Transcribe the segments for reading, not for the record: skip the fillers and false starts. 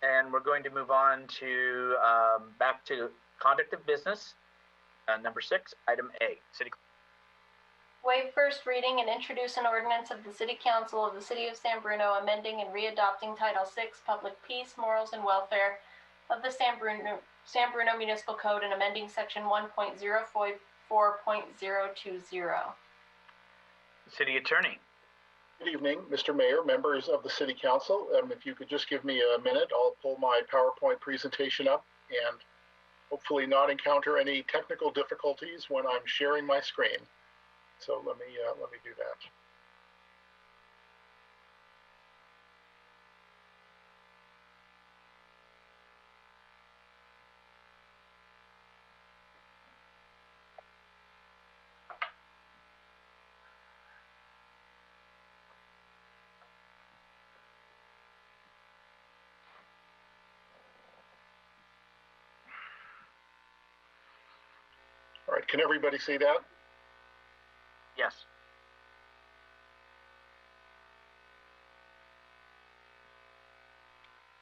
And we're going to move on to back to conduct of business. Number 6, item A. City. Waive first reading and introduce an ordinance of the City Council of the City of San Bruno amending and readopting Title VI, Public Peace, Morals, and Welfare of the San Bruno Municipal Code and amending Section 1.044.020. City Attorney. Good evening, Mr. Mayor, members of the City Council. If you could just give me a minute, I'll pull my PowerPoint presentation up and hopefully not encounter any technical difficulties when I'm sharing my screen. So let me do that. All right, can everybody see that? Yes.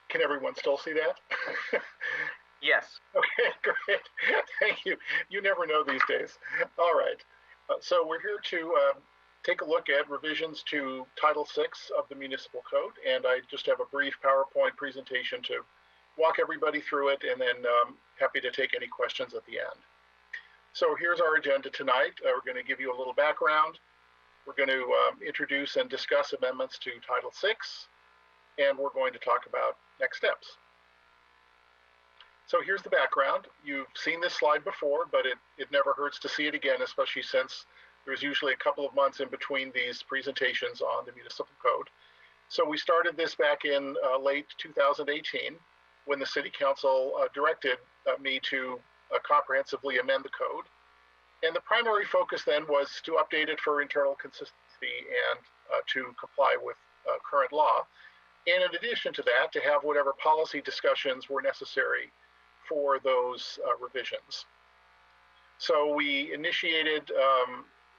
Can everyone still see that? Yes. Okay, great. Thank you. You never know these days. All right. So we're here to take a look at revisions to Title VI of the Municipal Code, and I just have a brief PowerPoint presentation to walk everybody through it, and then happy to take any questions at the end. So here's our agenda tonight. We're going to give you a little background. We're going to introduce and discuss amendments to Title VI, and we're going to talk about next steps. So here's the background. You've seen this slide before, but it never hurts to see it again, especially since there's usually a couple of months in between these presentations on the municipal code. So we started this back in late 2018 when the City Council directed me to comprehensively amend the code. And the primary focus then was to update it for internal consistency and to comply with current law. And in addition to that, to have whatever policy discussions were necessary for those revisions. So we initiated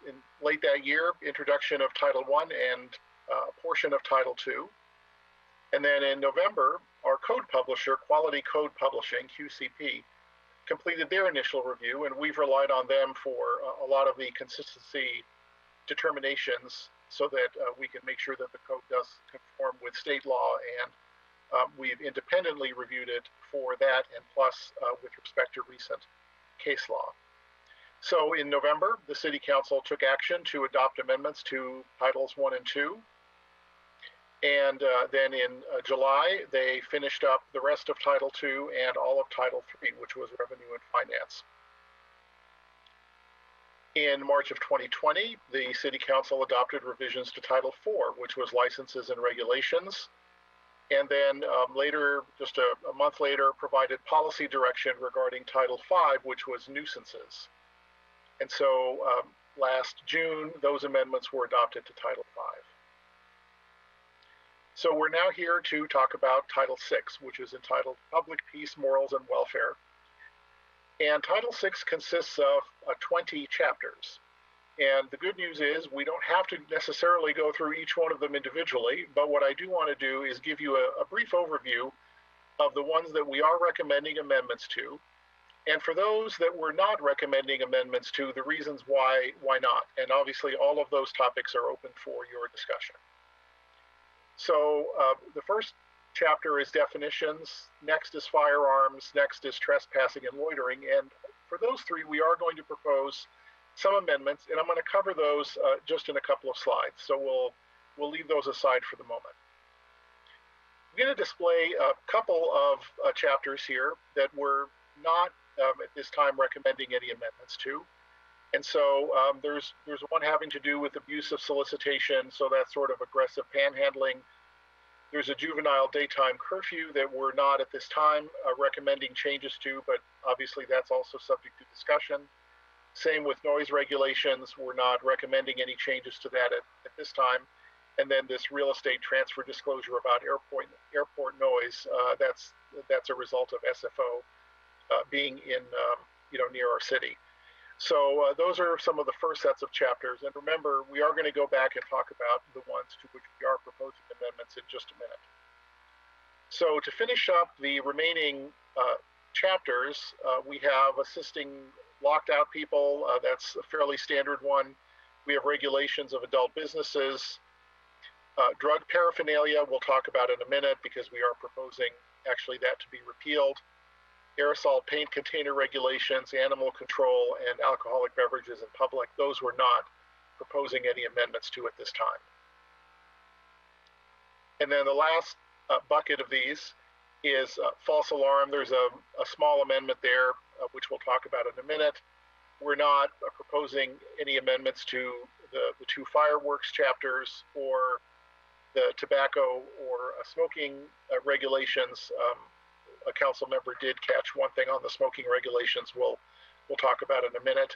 in late that year, introduction of Title I and a portion of Title II. And then in November, our code publisher, Quality Code Publishing, QCP, completed their initial review, and we've relied on them for a lot of the consistency determinations so that we can make sure that the code does conform with state law, and we've independently reviewed it for that and plus with respect to recent case law. So in November, the City Council took action to adopt amendments to Titles I and II. And then in July, they finished up the rest of Title II and all of Title III, which was Revenue and Finance. In March of 2020, the City Council adopted revisions to Title IV, which was Licenses and Regulations. And then later, just a month later, provided policy direction regarding Title V, which was Nuisances. And so last June, those amendments were adopted to Title V. So we're now here to talk about Title VI, which is entitled Public Peace, Morals, and Welfare. And Title VI consists of 20 chapters. And the good news is we don't have to necessarily go through each one of them individually, but what I do want to do is give you a brief overview of the ones that we are recommending amendments to. And for those that we're not recommending amendments to, the reasons why not. And obviously all of those topics are open for your discussion. So the first chapter is definitions, next is firearms, next is trespassing and loitering. And for those three, we are going to propose some amendments, and I'm going to cover those just in a couple of slides. So we'll leave those aside for the moment. I'm going to display a couple of chapters here that we're not at this time recommending any amendments to. And so there's one having to do with abuse of solicitation, so that's sort of aggressive panhandling. There's a juvenile daytime curfew that we're not at this time recommending changes to, but obviously that's also subject to discussion. Same with noise regulations. We're not recommending any changes to that at this time. And then this real estate transfer disclosure about airport noise, that's a result of SFO being in near our city. So those are some of the first sets of chapters. And remember, we are going to go back and talk about the ones to which we are proposing amendments in just a minute. So to finish up the remaining chapters, we have assisting locked out people. That's a fairly standard one. We have regulations of adult businesses. Drug paraphernalia, we'll talk about in a minute because we are proposing actually that to be repealed. Aerosol paint container regulations, animal control, and alcoholic beverages in public, those we're not proposing any amendments to at this time. And then the last bucket of these is false alarm. There's a small amendment there, which we'll talk about in a minute. We're not proposing any amendments to the two fireworks chapters or the tobacco or smoking regulations. A council member did catch one thing on the smoking regulations we'll talk about in a minute.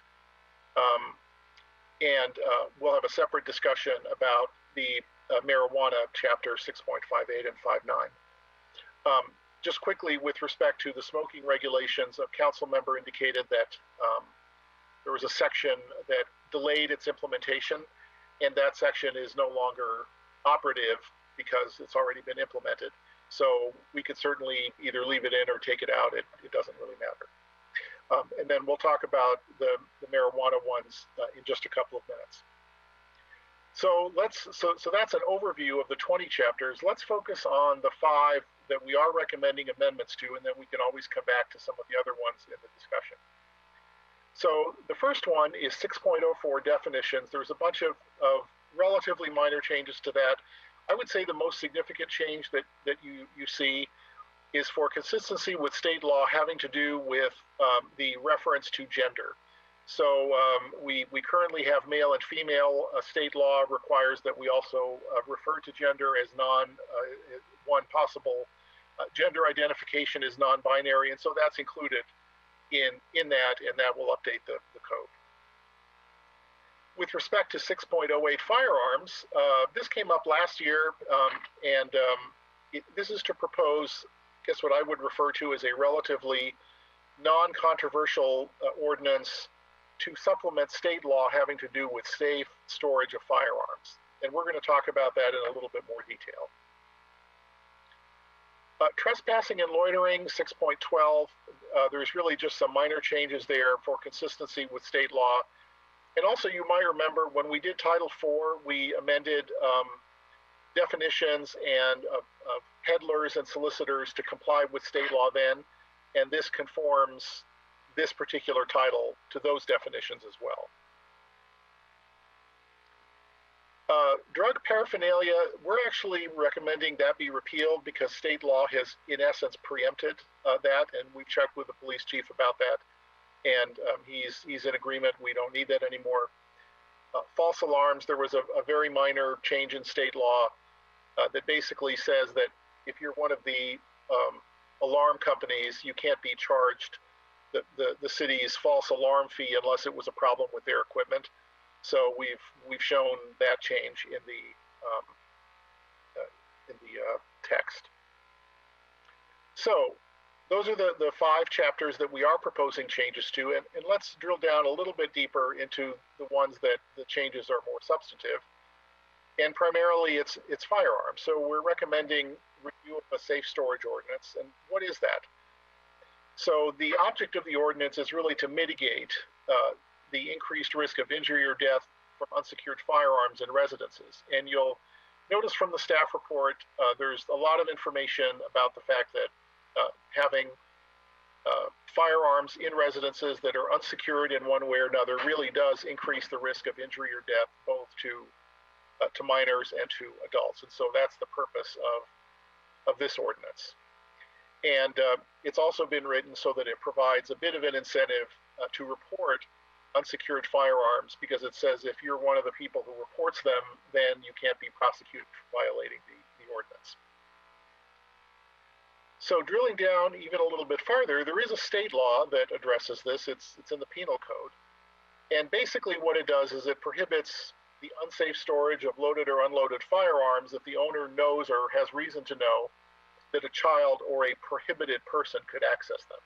And we'll have a separate discussion about the marijuana chapter 6.58 and 5.9. Just quickly, with respect to the smoking regulations, a council member indicated that there was a section that delayed its implementation, and that section is no longer operative because it's already been implemented. So we could certainly either leave it in or take it out. It doesn't really matter. And then we'll talk about the marijuana ones in just a couple of minutes. So that's an overview of the 20 chapters. Let's focus on the 5 that we are recommending amendments to, and then we can always come back to some of the other ones in the discussion. So the first one is 6.04 definitions. There's a bunch of relatively minor changes to that. I would say the most significant change that you see is for consistency with state law having to do with the reference to gender. So we currently have male and female. State law requires that we also refer to gender as one possible gender identification is non-binary, and so that's included in that, and that will update the code. With respect to 6.08 firearms, this came up last year, and this is to propose, I guess, what I would refer to as a relatively non-controversial ordinance to supplement state law having to do with safe storage of firearms. And we're going to talk about that in a little bit more detail. Trespassing and loitering, 6.12, there's really just some minor changes there for consistency with state law. And also, you might remember when we did Title IV, we amended definitions and of peddlers and solicitors to comply with state law then, and this conforms this particular title to those definitions as well. Drug paraphernalia, we're actually recommending that be repealed because state law has, in essence, preempted that, and we checked with the police chief about that, and he's in agreement. We don't need that anymore. False alarms, there was a very minor change in state law that basically says that if you're one of the alarm companies, you can't be charged the city's false alarm fee unless it was a problem with their equipment. So we've shown that change in the text. So those are the 5 chapters that we are proposing changes to, and let's drill down a little bit deeper into the ones that the changes are more substantive. And primarily it's firearms. So we're recommending review of a safe storage ordinance. And what is that? So the object of the ordinance is really to mitigate the increased risk of injury or death from unsecured firearms in residences. And you'll notice from the staff report, there's a lot of information about the fact that having firearms in residences that are unsecured in one way or another really does increase the risk of injury or death, both to minors and to adults. And so that's the purpose of this ordinance. And it's also been written so that it provides a bit of an incentive to report unsecured firearms, because it says if you're one of the people who reports them, then you can't be prosecuted for violating the ordinance. So drilling down even a little bit farther, there is a state law that addresses this. It's in the penal code. And basically what it does is it prohibits the unsafe storage of loaded or unloaded firearms if the owner knows or has reason to know that a child or a prohibited person could access them.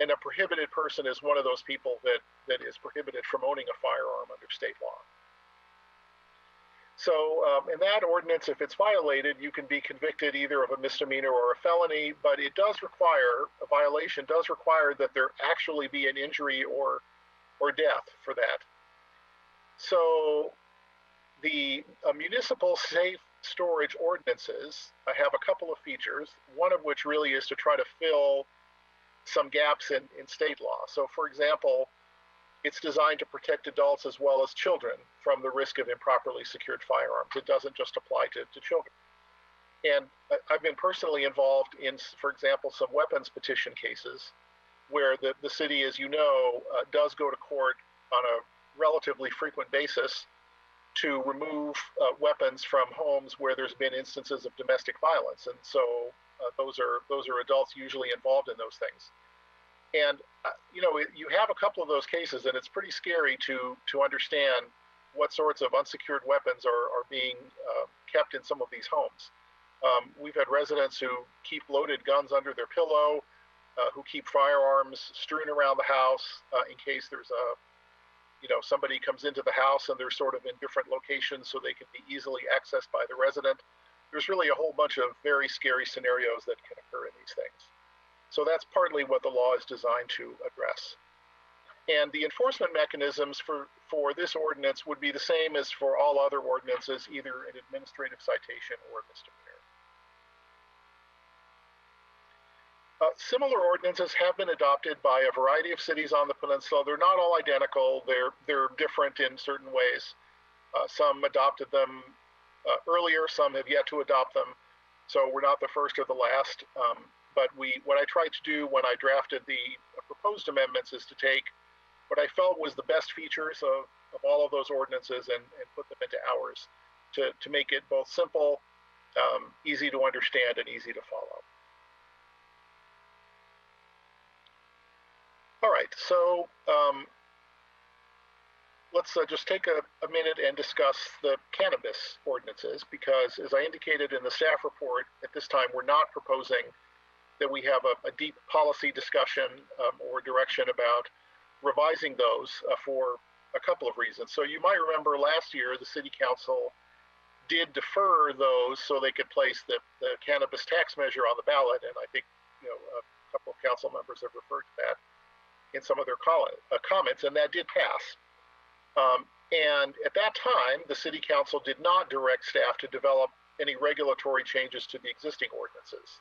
And a prohibited person is one of those people that is prohibited from owning a firearm under state law. So in that ordinance, if it's violated, you can be convicted either of a misdemeanor or a felony, but it does require, a violation does require that there actually be an injury or death for that. So the municipal safe storage ordinances have a couple of features, one of which really is to try to fill some gaps in state law. So for example, it's designed to protect adults as well as children from the risk of improperly secured firearms. It doesn't just apply to children. And I've been personally involved in, for example, some weapons petition cases where the city, as you know, does go to court on a relatively frequent basis to remove weapons from homes where there's been instances of domestic violence. And so those are adults usually involved in those things. And you know, you have a couple of those cases, and it's pretty scary to understand what sorts of unsecured weapons are being kept in some of these homes. We've had residents who keep loaded guns under their pillow, who keep firearms strewn around the house in case there's somebody comes into the house and they're sort of in different locations so they can be easily accessed by the resident. There's really a whole bunch of very scary scenarios that can occur in these things. So that's partly what the law is designed to address. And the enforcement mechanisms for this ordinance would be the same as for all other ordinances, either an administrative citation or a misdemeanor. Similar ordinances have been adopted by a variety of cities on the peninsula. They're not all identical. They're different in certain ways. Some adopted them earlier. Some have yet to adopt them. So we're not the first or the last. But what I tried to do when I drafted the proposed amendments is to take what I felt was the best features of all of those ordinances and put them into ours to make it both simple, easy to understand, and easy to follow. All right, so let's just take a minute and discuss the cannabis ordinances, because as I indicated in the staff report, at this time we're not proposing that we have a deep policy discussion or direction about revising those for a couple of reasons. So you might remember last year the City Council did defer those so they could place the cannabis tax measure on the ballot, and I think a couple of council members have referred to that in some of their comments, and that did pass. And at that time, the City Council did not direct staff to develop any regulatory changes to the existing ordinances.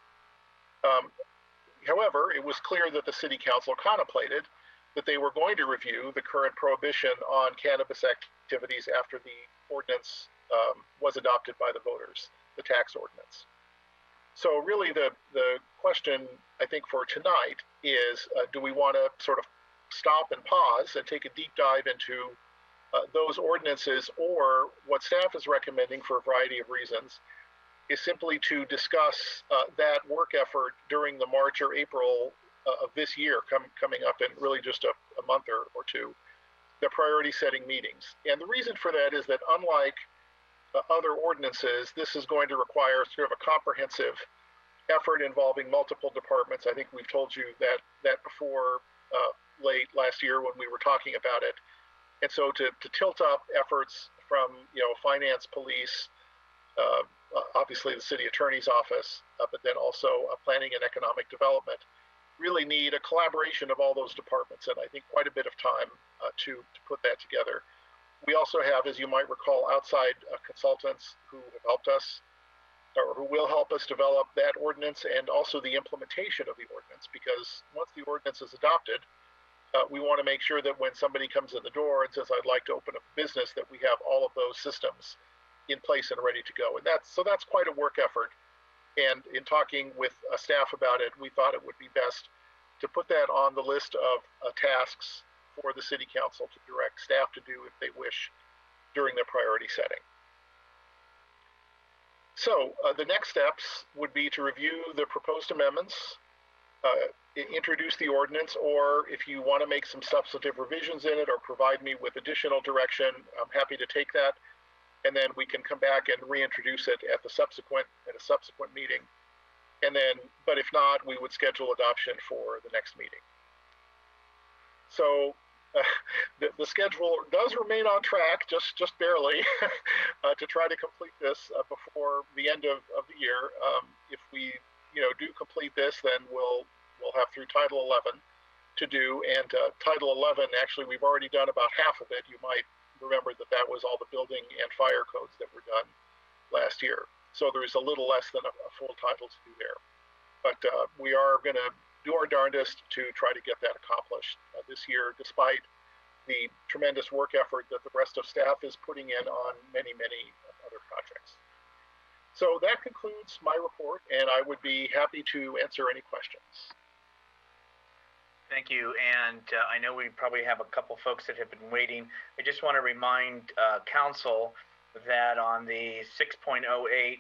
However, it was clear that the City Council contemplated that they were going to review the current prohibition on cannabis activities after the ordinance was adopted by the voters, the tax ordinance. So really the question, I think, for tonight is, do we want to sort of stop and pause and take a deep dive into those ordinances, or what staff is recommending for a variety of reasons is simply to discuss that work effort during the March or April of this year coming up in really just a month or two, the priority setting meetings. And the reason for that is that unlike other ordinances, this is going to require sort of a comprehensive effort involving multiple departments. I think we've told you that before late last year when we were talking about it. And so to tilt up efforts from finance, police, obviously the city attorney's office, but then also planning and economic development, really need a collaboration of all those departments, and I think quite a bit of time to put that together. We also have, as you might recall, outside consultants who have helped us, or who will help us develop that ordinance and also the implementation of the ordinance, because once the ordinance is adopted, we want to make sure that when somebody comes in the door and says, I'd like to open up a business, that we have all of those systems in place and ready to go. And that's quite a work effort. And in talking with staff about it, we thought it would be best to put that on the list of tasks for the City Council to direct staff to do if they wish during their priority setting. So the next steps would be to review the proposed amendments, introduce the ordinance, or if you want to make some substantive revisions in it or provide me with additional direction, I'm happy to take that. And then we can come back and reintroduce it at a subsequent meeting. And then, but if not, we would schedule adoption for the next meeting. So the schedule does remain on track, just barely, to try to complete this before the end of the year. If we do complete this, then we'll have through Title 11 to do, and Title 11, actually, we've already done about half of it. You might remember that was all the building and fire codes that were done last year. So there's a little less than a full title to do there. But we are going to do our darndest to try to get that accomplished this year, despite the tremendous work effort that the rest of staff is putting in on many, many other projects. So that concludes my report, and I would be happy to answer any questions. Thank you. And I know we probably have a couple folks that have been waiting. I just want to remind council that on the 6.08,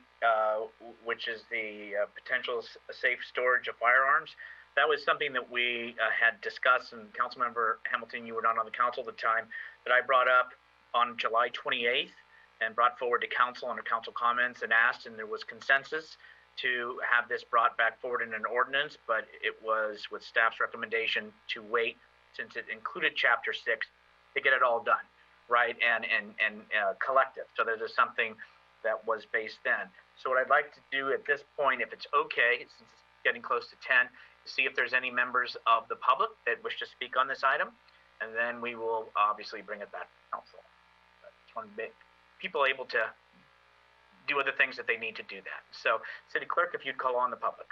which is the potential safe storage of firearms, that was something that we had discussed, and Councilmember Hamilton, you were not on the council at the time, that I brought up on July 28th and brought forward to council under council comments and asked, and there was consensus to have this brought back forward in an ordinance, but it was with staff's recommendation to wait, since it included Chapter 6, to get it all done, right, and collective. So this is something that was based then. So what I'd like to do at this point, if it's okay, since it's getting close to 10, to see if there's any members of the public that wish to speak on this item, and then we will obviously bring it back to council. I just want to make people able to do other things that they need to do that. So, City Clerk, if you'd call on the public.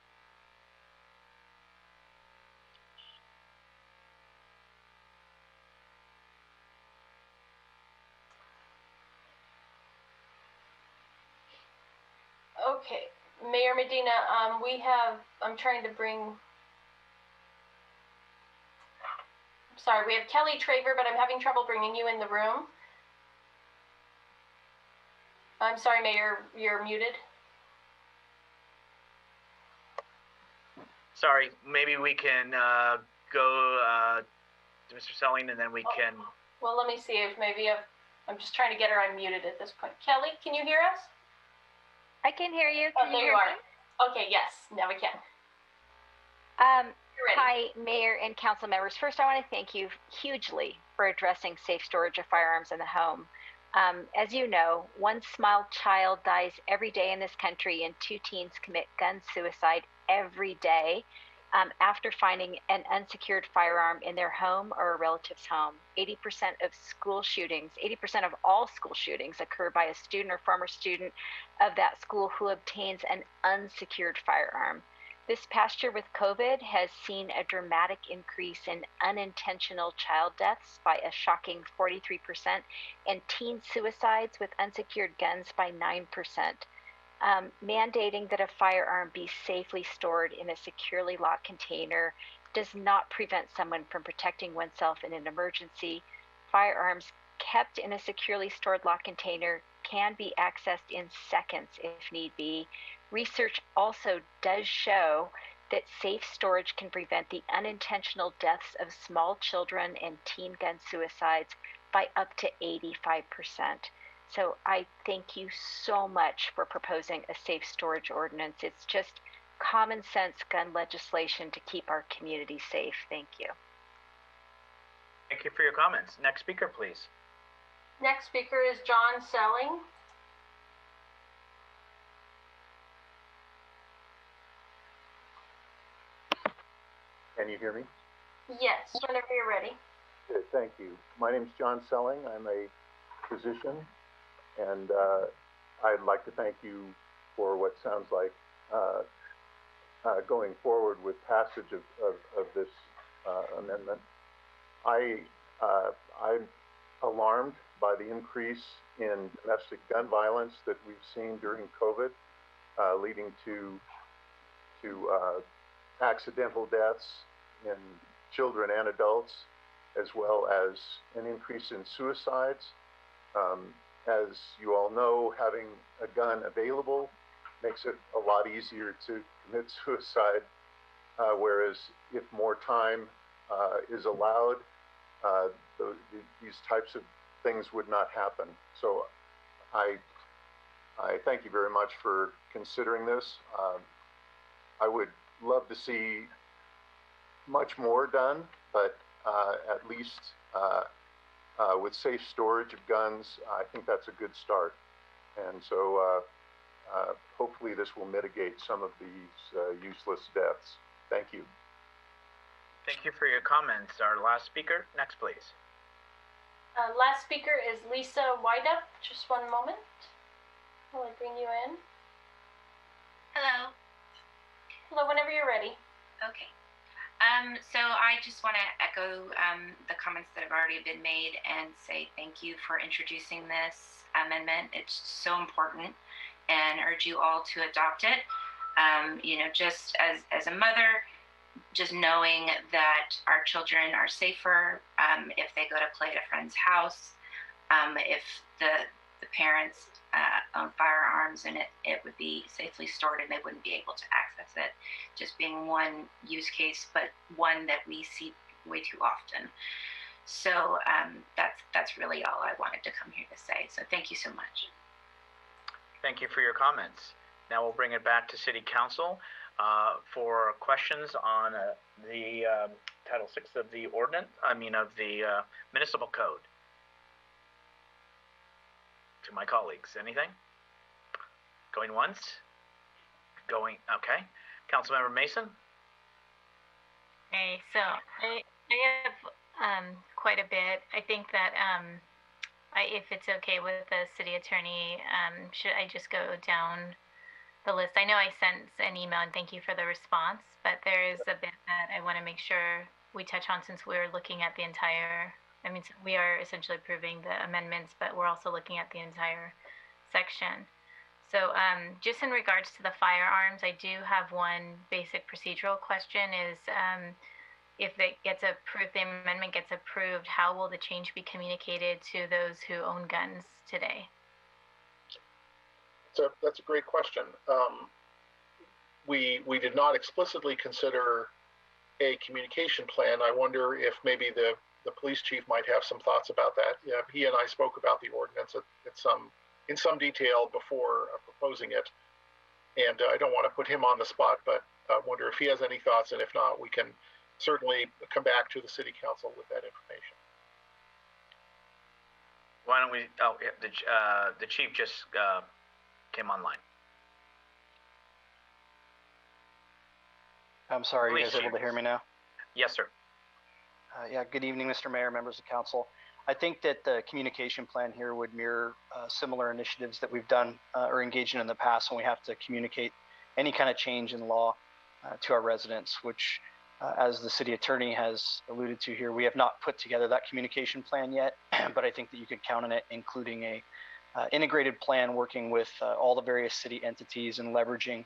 Okay, Mayor Medina, I'm trying to bring, sorry, we have Kelly Traver, but I'm having trouble bringing you in the room. I'm sorry, Mayor, you're muted. Sorry, maybe we can go to Mr. Selling, and then we can. Well, let me see if maybe I'm just trying to get her unmuted at this point. Kelly, can you hear us? I can hear you. Can you hear me? Okay, yes, now we can. Hi, Mayor and council members. First, I want to thank you hugely for addressing safe storage of firearms in the home. As you know, one small child dies every day in this country, and 2 teens commit gun suicide every day after finding an unsecured firearm in their home or a relative's home. 80% of school shootings, 80% of all school shootings occur by a student or former student of that school who obtains an unsecured firearm. This past year with COVID has seen a dramatic increase in unintentional child deaths by a shocking 43%, and teen suicides with unsecured guns by 9%. Mandating that a firearm be safely stored in a securely locked container does not prevent someone from protecting oneself in an emergency. Firearms kept in a securely stored locked container can be accessed in seconds if need be. Research also does show that safe storage can prevent the unintentional deaths of small children and teen gun suicides by up to 85%. So I thank you so much for proposing a safe storage ordinance. It's just common sense gun legislation to keep our community safe. Thank you. Thank you for your comments. Next speaker, please. Next speaker is John Selling. Can you hear me? Yes, whenever you're ready. Good, thank you. My name is John Selling. I'm a physician, and I'd like to thank you for what sounds like going forward with passage of this amendment. I'm alarmed by the increase in domestic gun violence that we've seen during COVID, leading to accidental deaths in children and adults, as well as an increase in suicides. As you all know, having a gun available makes it a lot easier to commit suicide, whereas if more time is allowed, these types of things would not happen. So I thank you very much for considering this. I would love to see much more done, but at least with safe storage of guns, I think that's a good start. And so hopefully this will mitigate some of these useless deaths. Thank you. Thank you for your comments. Our last speaker, next please. Last speaker is Lisa Readopt. Just one moment while I bring you in. Hello. Hello, whenever you're ready. Okay. So I just want to echo the comments that have already been made and say thank you for introducing this amendment. It's so important, and urge you all to adopt it. You know, just as a mother, just knowing that our children are safer if they go to play at a friend's house, if the parents own firearms and it would be safely stored and they wouldn't be able to access it. Just being one use case, but one that we see way too often. So that's really all I wanted to come here to say. So thank you so much. Thank you for your comments. Now we'll bring it back to City Council for questions on the Title VI of the ordinance, of the municipal code. To my colleagues, anything? Going once? Going, okay. Councilmember Mason? Okay, so I have quite a bit. I think that if it's okay with the city attorney, should I just go down the list? I know I sent an email and thank you for the response, but there is a bit that I want to make sure we touch on since we're looking at the entire, we are essentially approving the amendments, but we're also looking at the entire section. So just in regards to the firearms, I do have one basic procedural question is if it gets approved, the amendment gets approved, how will the change be communicated to those who own guns today? So that's a great question. We did not explicitly consider a communication plan. I wonder if maybe the police chief might have some thoughts about that. Yeah, he and I spoke about the ordinance in some detail before proposing it, and I don't want to put him on the spot, but I wonder if he has any thoughts, and if not, we can certainly come back to the city council with that information. Why don't we? Oh, the chief just came online. I'm sorry, Please, you guys able to hear me now? Yes, sir. Yeah, good evening, Mr. Mayor, members of council. I think that the communication plan here would mirror similar initiatives that we've done or engaged in the past when we have to communicate any kind of change in law to our residents, which as the city attorney has alluded to here, we have not put together that communication plan yet, but I think that you could count on it, including a integrated plan working with all the various city entities and leveraging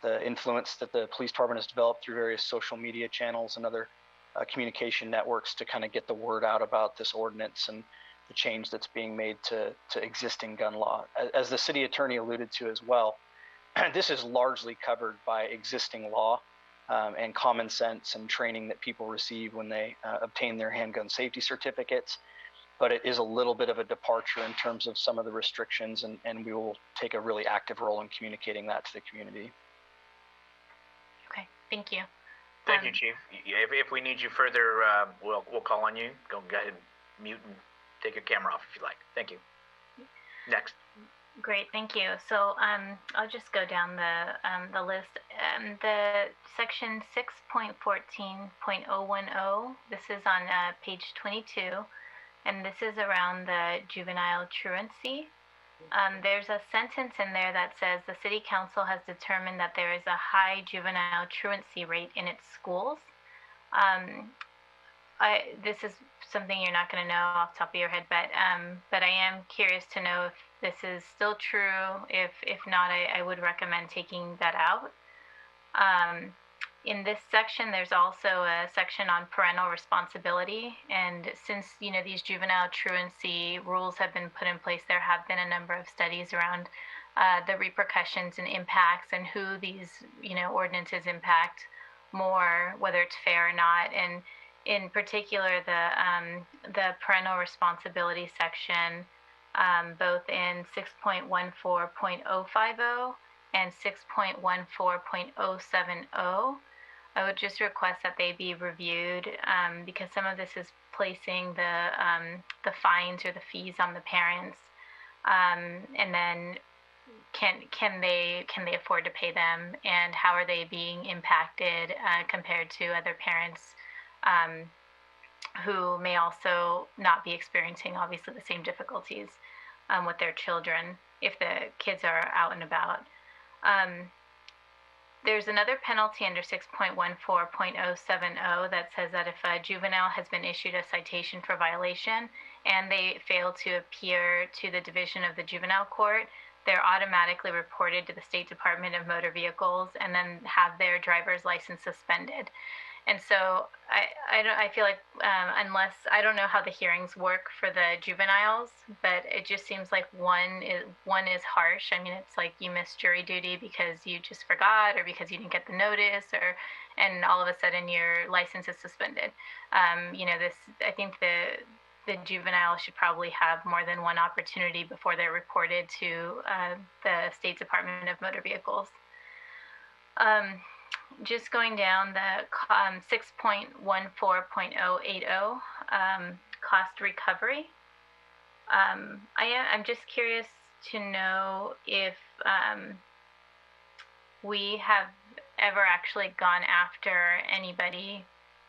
the influence that the police department has developed through various social media channels and other communication networks to kind of get the word out about this ordinance and the change that's being made to existing gun law. As the city attorney alluded to as well, this is largely covered by existing law and common sense and training that people receive when they obtain their handgun safety certificates. But it is a little bit of a departure in terms of some of the restrictions, and we will take a really active role in communicating that to the community. Okay, thank you. Thank you, Chief. If we need you further, we'll call on you. Go ahead and mute and take your camera off if you like. Thank you. Next. Great, thank you. So I'll just go down the list. The section 6.14.010. This is on page 22, and this is around the juvenile truancy. There's a sentence in there that says the city council has determined that there is a high juvenile truancy rate in its schools. This is something you're not going to know off the top of your head, but I am curious to know if this is still true. If not, I would recommend taking that out. In this section, there's also a section on parental responsibility. And since, these juvenile truancy rules have been put in place, there have been a number of studies around the repercussions and impacts and who these, ordinances impact more, whether it's fair or not. And in particular, the parental responsibility section, both in 6.14.050 and 6.14.070, I would just request that they be reviewed because some of this is placing the fines or the fees on the parents, and then can they afford to pay them, and how are they being impacted compared to other parents who may also not be experiencing obviously the same difficulties with their children if the kids are out and about. There's another penalty under 6.14.070 that says that if a juvenile has been issued a citation for violation and they fail to appear to the division of the juvenile court, they're automatically reported to the State Department of Motor Vehicles and then have their driver's license suspended. And so I feel like unless, I don't know how the hearings work for the juveniles, but it just seems like one is harsh. I mean, it's like you missed jury duty because you just forgot or because you didn't get the notice, and all of a sudden your license is suspended. I think the juvenile should probably have more than one opportunity before they're reported to the State Department of Motor Vehicles. Just going down the 6.14.080 cost recovery. I'm just curious to know if we have ever actually gone after anybody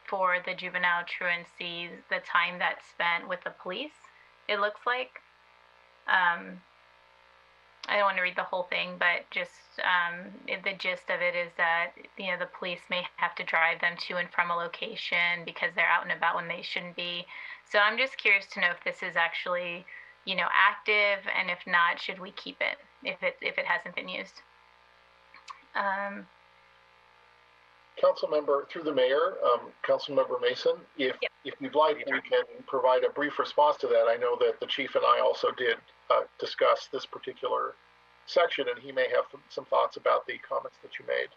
for the juvenile truancy, the time that's spent with the police, it looks like. I don't want to read the whole thing, but just the gist of it is that the police may have to drive them to and from a location because they're out and about when they shouldn't be. So I'm just curious to know if this is actually active, and if not, should we keep it if it hasn't been used? Councilmember, through the mayor, Councilmember Mason, if you'd like, we can provide a brief response to that. I know that the chief and I also did discuss this particular section, and he may have some thoughts about the comments that you made.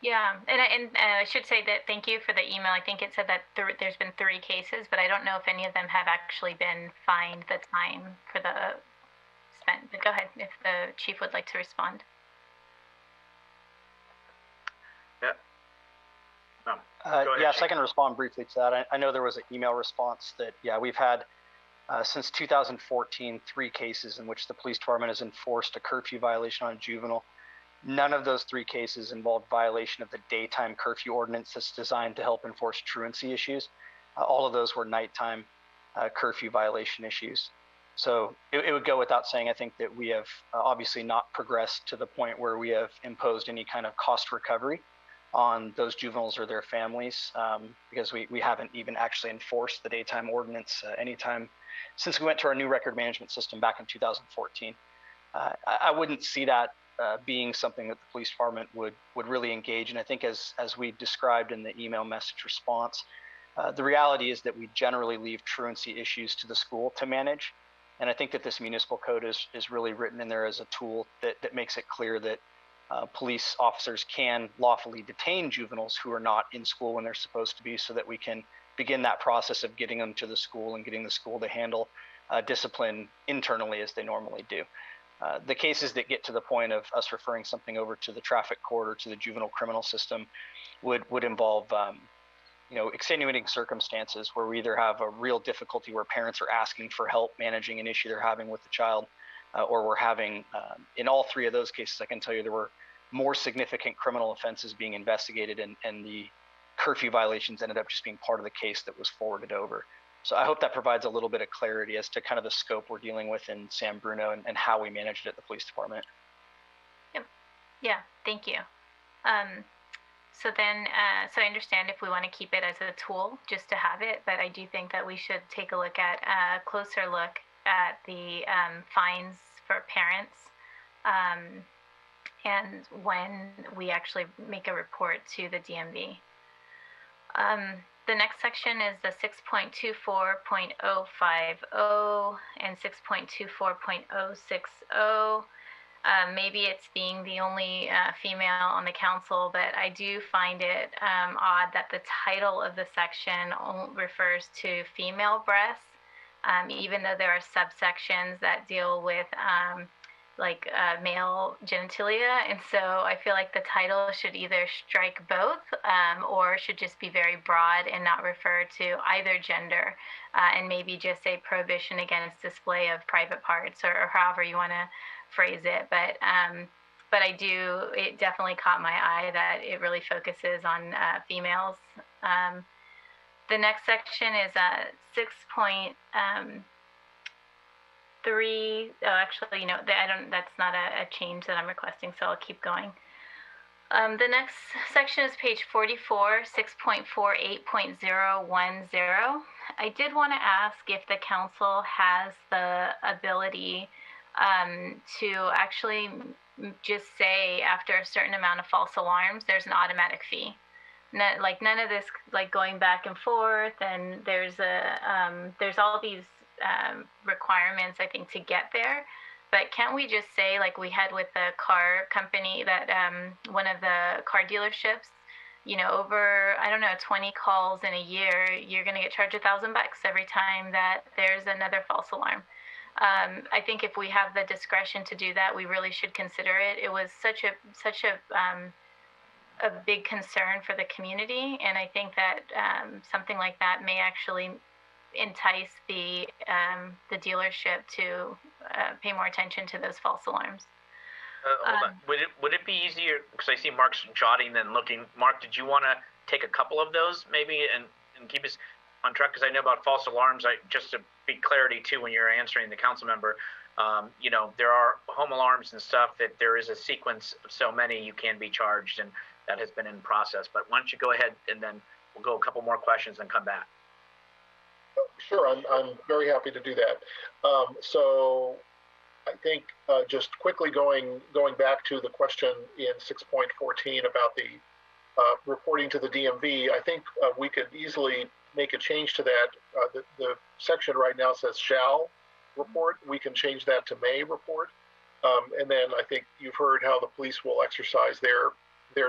Yeah, and I should say that thank you for the email. I think it said that there's been 3 cases, but I don't know if any of them have actually been fined the time for the spent. But go ahead if the chief would like to respond. Yes, I can respond briefly to that. I know there was an email response that, we've had since 2014 3 cases in which the police department has enforced a curfew violation on a juvenile. None of those 3 cases involved violation of the daytime curfew ordinance that's designed to help enforce truancy issues. All of those were nighttime curfew violation issues. So it would go without saying, I think, that we have obviously not progressed to the point where we have imposed any kind of cost recovery on those juveniles or their families, because we haven't even actually enforced the daytime ordinance anytime since we went to our new record management system back in 2014. I wouldn't see that being something that the police department would really engage in. I think as we described in the email message response, the reality is that we generally leave truancy issues to the school to manage. And I think that this municipal code is really written in there as a tool that makes it clear that police officers can lawfully detain juveniles who are not in school when they're supposed to be, so that we can begin that process of getting them to the school and getting the school to handle discipline internally as they normally do. The cases that get to the point of us referring something over to the traffic court or to the juvenile criminal system would involve extenuating circumstances where we either have a real difficulty where parents are asking for help managing an issue they're having with the child, or we're having, in all 3 of those cases, I can tell you there were more significant criminal offenses being investigated, and the curfew violations ended up just being part of the case that was forwarded over. So I hope that provides a little bit of clarity as to kind of the scope we're dealing with in San Bruno and how we managed it at the police department. Yep. Yeah, thank you. So I understand if we want to keep it as a tool just to have it, but I do think that we should take a closer look at the fines for parents, and when we actually make a report to the DMV. The next section is the 6.24.050 and 6.24.060. Maybe it's being the only female on the council, but I do find it odd that the title of the section refers to female breasts, even though there are subsections that deal with male genitalia, and so I feel like the title should either strike both, or should just be very broad and not refer to either gender, and maybe just say prohibition against display of private parts, or however you want to phrase it. But it definitely caught my eye that it really focuses on females. The next section is 6.3. Oh, actually, that's not a change that I'm requesting, so I'll keep going. The next section is page 44, 6.48.010. I did want to ask if the council has the ability to actually just say after a certain amount of false alarms, there's an automatic fee. None of this going back and forth, and there's all these requirements, I think, to get there. But can't we just say, like we had with the car company, that one of the car dealerships, over, I don't know, 20 calls in a year, you're going to get charged $1,000 every time that there's another false alarm. I think if we have the discretion to do that, we really should consider it. It was such a big concern for the community, and I think that something like that may actually entice the dealership to pay more attention to those false alarms. Hold on. Would it be easier, because I see Mark's jotting and looking. Mark, did you want to take a couple of those maybe and keep us on track? Because I know about false alarms. Just to be clarity too, when you're answering the council member, there are home alarms and stuff that there is a sequence of so many you can be charged, and that has been in process. But why don't you go ahead, and then we'll go a couple more questions and come back. Sure, I'm very happy to do that. So I think just quickly going back to the question in 6.14 about the reporting to the DMV, I think we could easily make a change to that. The section right now says shall report. We can change that to may report. And then I think you've heard how the police will exercise their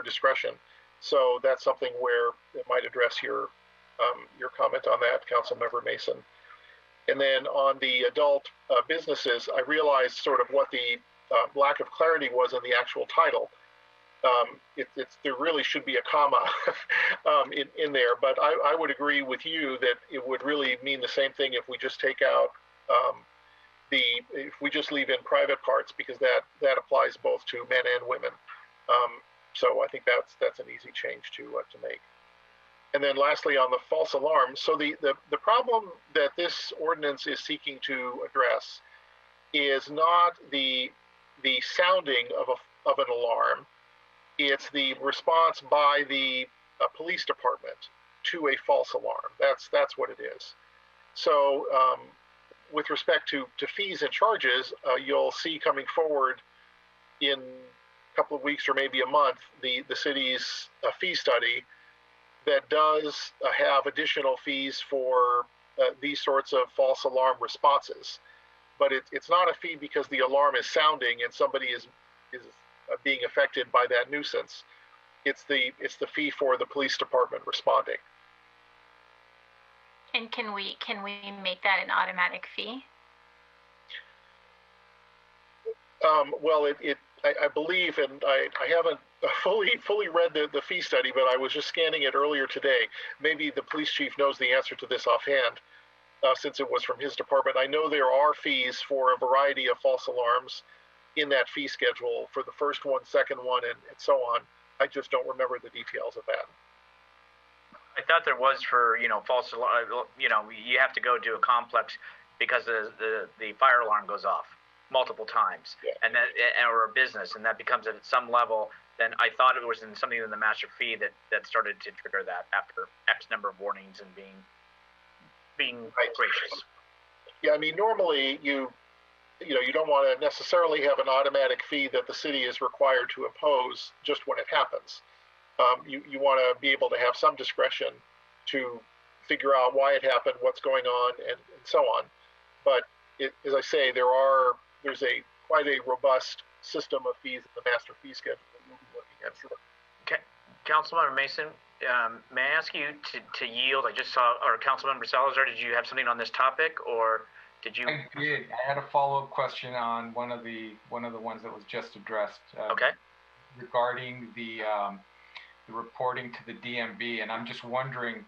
discretion. So that's something where it might address your comment on that, Councilmember Mason. And then on the adult businesses, I realized sort of what the lack of clarity was in the actual title. There really should be a comma in there, but I would agree with you that it would really mean the same thing if we just take out if we just leave in private parts, because that applies both to men and women. So I think that's an easy change to make. And then lastly, on the false alarm, so the problem that this ordinance is seeking to address is not the sounding of an alarm. It's the response by the police department to a false alarm. That's what it is. So with respect to fees and charges, you'll see coming forward in a couple of weeks or maybe a month the city's fee study that does have additional fees for these sorts of false alarm responses. But it's not a fee because the alarm is sounding and somebody is being affected by that nuisance. It's the fee for the police department responding. And can we make that an automatic fee? Well, I believe, and I haven't fully read the fee study, but I was just scanning it earlier today. Maybe the police chief knows the answer to this offhand, since it was from his department. I know there are fees for a variety of false alarms in that fee schedule for the first one, second one, and so on. I just don't remember the details of that. I thought there was for, false alarm, you have to go to a complex because the fire alarm goes off multiple times, yeah. And then, or a business, and that becomes at some level. Then I thought it was in something in the master fee that started to trigger that after X number of warnings and being gracious. Yeah, I mean, normally you don't want to necessarily have an automatic fee that the city is required to impose just when it happens. You want to be able to have some discretion to figure out why it happened, what's going on, and so on. But as I say, there's quite a robust system of fees in the master fee schedule that we'll be looking at. Okay. Councilmember Mason, may I ask you to yield? I just saw, or Councilmember Salazar, did you have something on this topic, or Did you? I did. I had a follow-up question on one of the ones that was just addressed. Okay. Regarding the reporting to the DMV, and I'm just wondering.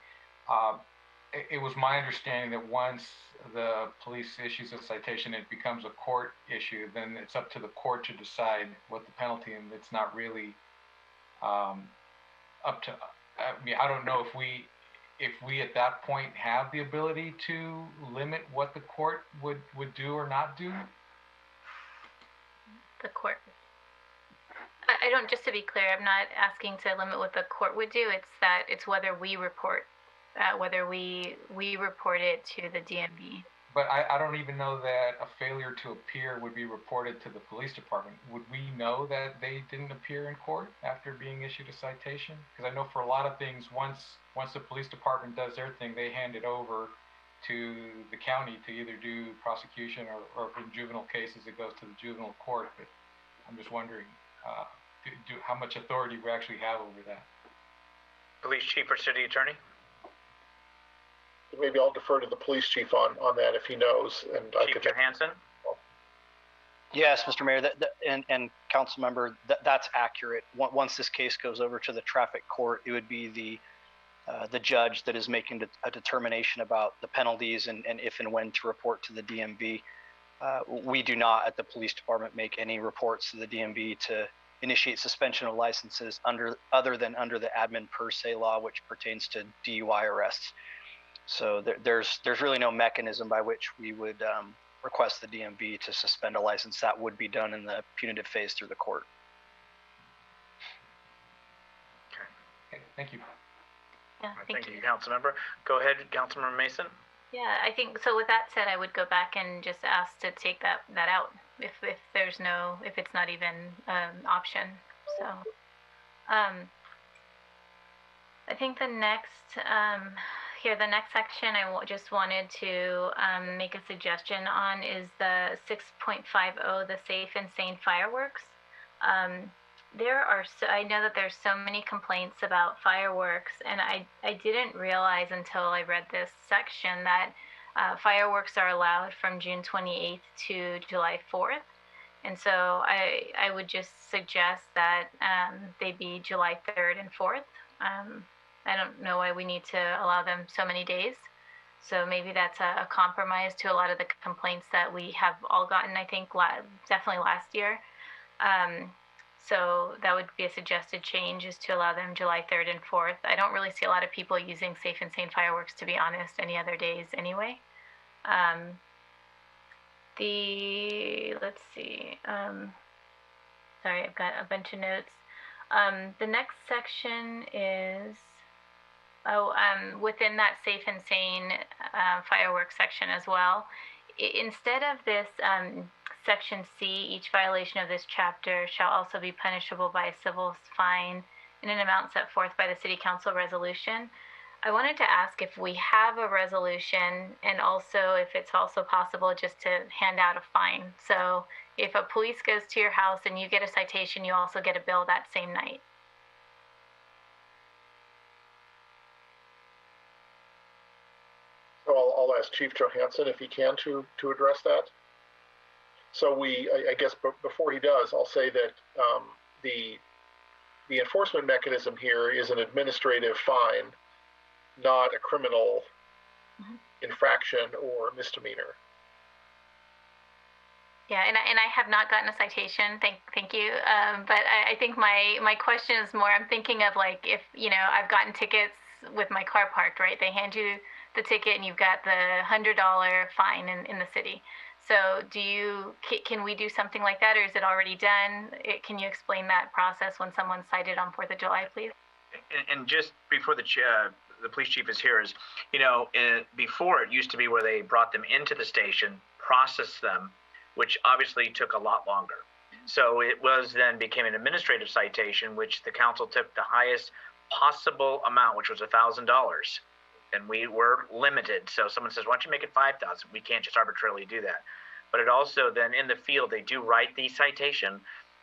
It was my understanding that once the police issues a citation, it becomes a court issue. Then it's up to the court to decide what the penalty, and it's not really up to. I mean, I don't know if we at that point have the ability to limit what the court would do or not do. The court. I don't. Just to be clear, I'm not asking to limit what the court would do. It's whether we report. Whether we report it to the DMV. But I don't even know that a failure to appear would be reported to the police department. Would we know that they didn't appear in court after being issued a citation? Because I know for a lot of things, once the police department does their thing, they hand it over to the county to either do prosecution or in juvenile cases, it goes to the juvenile court. But I'm just wondering how much authority we actually have over that. Police chief or city attorney? Maybe I'll defer to the police chief on that if he knows. And Chief Johansson? Yes, Mr. Mayor, and council member, that's accurate. Once this case goes over to the traffic court, it would be the judge that is making a determination about the penalties and if and when to report to the DMV. We do not at the police department make any reports to the DMV to initiate suspension of licenses other than under the admin per se law, which pertains to DUI arrests. So there's really no mechanism by which we would request the DMV to suspend a license. That would be done in the punitive phase through the court. Okay, thank you. Yeah, thank you, Councilmember. Go ahead, Councilmember Mason. Yeah, I think so. With that said, I would go back and just ask to take that out if it's not even an option. So, I think the next section I just wanted to make a suggestion on is the 6.50, the safe and sane fireworks. I know that there's so many complaints about fireworks, and I didn't realize until I read this section that fireworks are allowed from June 28th to July 4th. And so I would just suggest that they be July 3rd and 4th. I don't know why we need to allow them so many days. So maybe that's a compromise to a lot of the complaints that we have all gotten, I think, definitely last year. So that would be a suggested change, is to allow them July 3rd and 4th. I don't really see a lot of people using safe and sane fireworks, to be honest, any other days anyway. Let's see. Sorry, I've got a bunch of notes. The next section is, within that safe and sane fireworks section as well. Instead of this Section C, each violation of this chapter shall also be punishable by a civil fine in an amount set forth by the City Council resolution. I wanted to ask if we have a resolution, and also if it's also possible just to hand out a fine. So if a police goes to your house and you get a citation, you also get a bill that same night. So I'll ask Chief Johansson if he can to address that. So I guess before he does, I'll say that the enforcement mechanism here is an administrative fine, not a criminal infraction or misdemeanor. Yeah, and I have not gotten a citation. Thank you. But I think my question is more, I'm thinking of like, if I've gotten tickets with my car parked, right? They hand you the ticket and you've got the $100 fine in the city. So can we do something like that, or is it already done? Can you explain that process when someone's cited on 4th of July, please? And just before the police chief is here, before it used to be where they brought them into the station, processed them, which obviously took a lot longer. So it became an administrative citation, which the council took the highest possible amount, which was $1,000. And we were limited. So someone says, why don't you make it 5,000? We can't just arbitrarily do that. But it also then in the field, they do write the citation,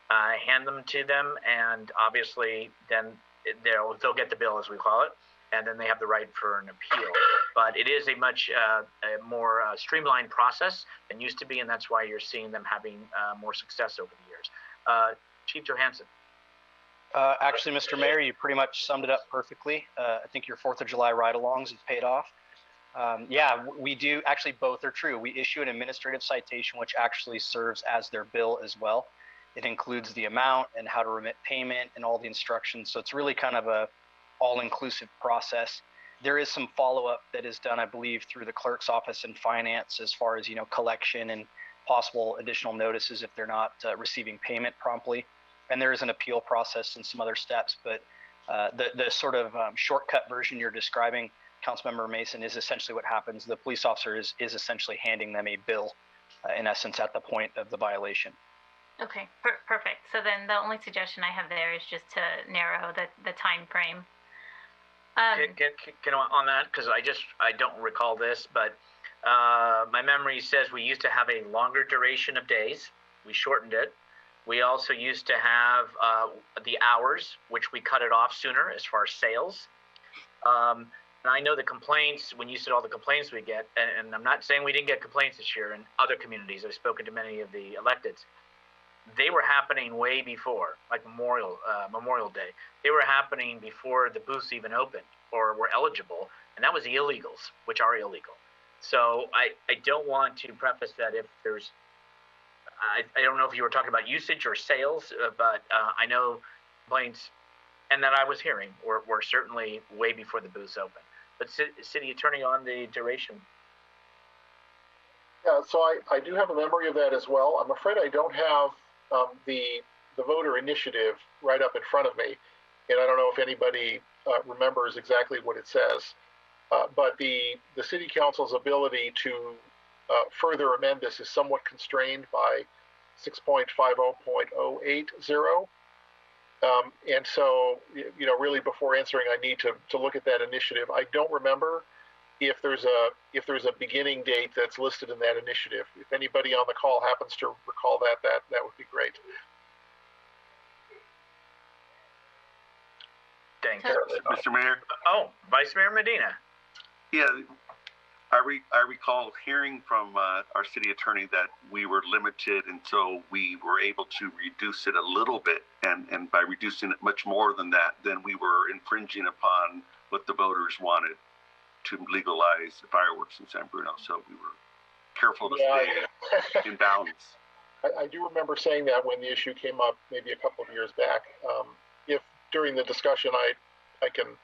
hand them to them, and obviously then they'll get the bill, as we call it. and then they have the right for an appeal. But it is a much a more streamlined process than used to be, and that's why you're seeing them having more success over the years. Chief Johansson. Actually, Mr. Mayor, you pretty much summed it up perfectly. I think your 4th of July ride-alongs have paid off. Yeah, we do. Actually, both are true. We issue an administrative citation, which actually serves as their bill as well. It includes the amount and how to remit payment and all the instructions. So it's really kind of a all-inclusive process. There is some follow-up that is done, I believe, through the clerk's office and finance as far as, collection and possible additional notices if they're not receiving payment promptly. And there is an appeal process and some other steps, but the sort of shortcut version you're describing, Councilmember Mason, is essentially what happens. The police officer is essentially handing them a bill, in essence, at the point of the violation. Okay, perfect. So then the only suggestion I have there is just to narrow the time frame. Can on that, because I don't recall this, but my memory says we used to have a longer duration of days. We shortened it. We also used to have the hours, which we cut it off sooner as far as sales. And I know the complaints, when you said all the complaints we get, and I'm not saying we didn't get complaints this year in other communities. I've spoken to many of the electeds. They were happening way before, like Memorial Day. They were happening before the booths even opened or were eligible, and that was the illegals, which are illegal. So I don't want to preface that if there's, I don't know if you were talking about usage or sales, but I know complaints, and that I was hearing, were certainly way before the booths opened. But City Attorney, on the duration. Yeah, so I do have a memory of that as well. I'm afraid I don't have the voter initiative right up in front of me, and I don't know if anybody remembers exactly what it says. But the City Council's ability to further amend this is somewhat constrained by 6.50.080. And so, really before answering, I need to look at that initiative. I don't remember if there's a beginning date that's listed in that initiative. If anybody on the call happens to recall that would be great. Thanks. Mr. Mayor? Oh, Vice Mayor Medina. Yeah, I recall hearing from our city attorney that we were limited, and so we were able to reduce it a little bit. And by reducing it much more than that, then we were infringing upon what the voters wanted to legalize fireworks in San Bruno. So we were careful to stay in balance. I do remember saying that when the issue came up maybe a couple of years back. If during the discussion I can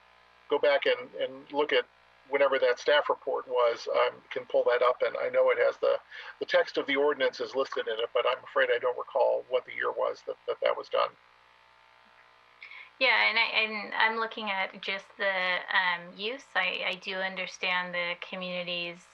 go back and look at whenever that staff report was, can pull that up, and I know it has the text of the ordinance is listed in it, but I'm afraid I don't recall what the year was that was done. Yeah, and I'm looking at just the use. I do understand the community's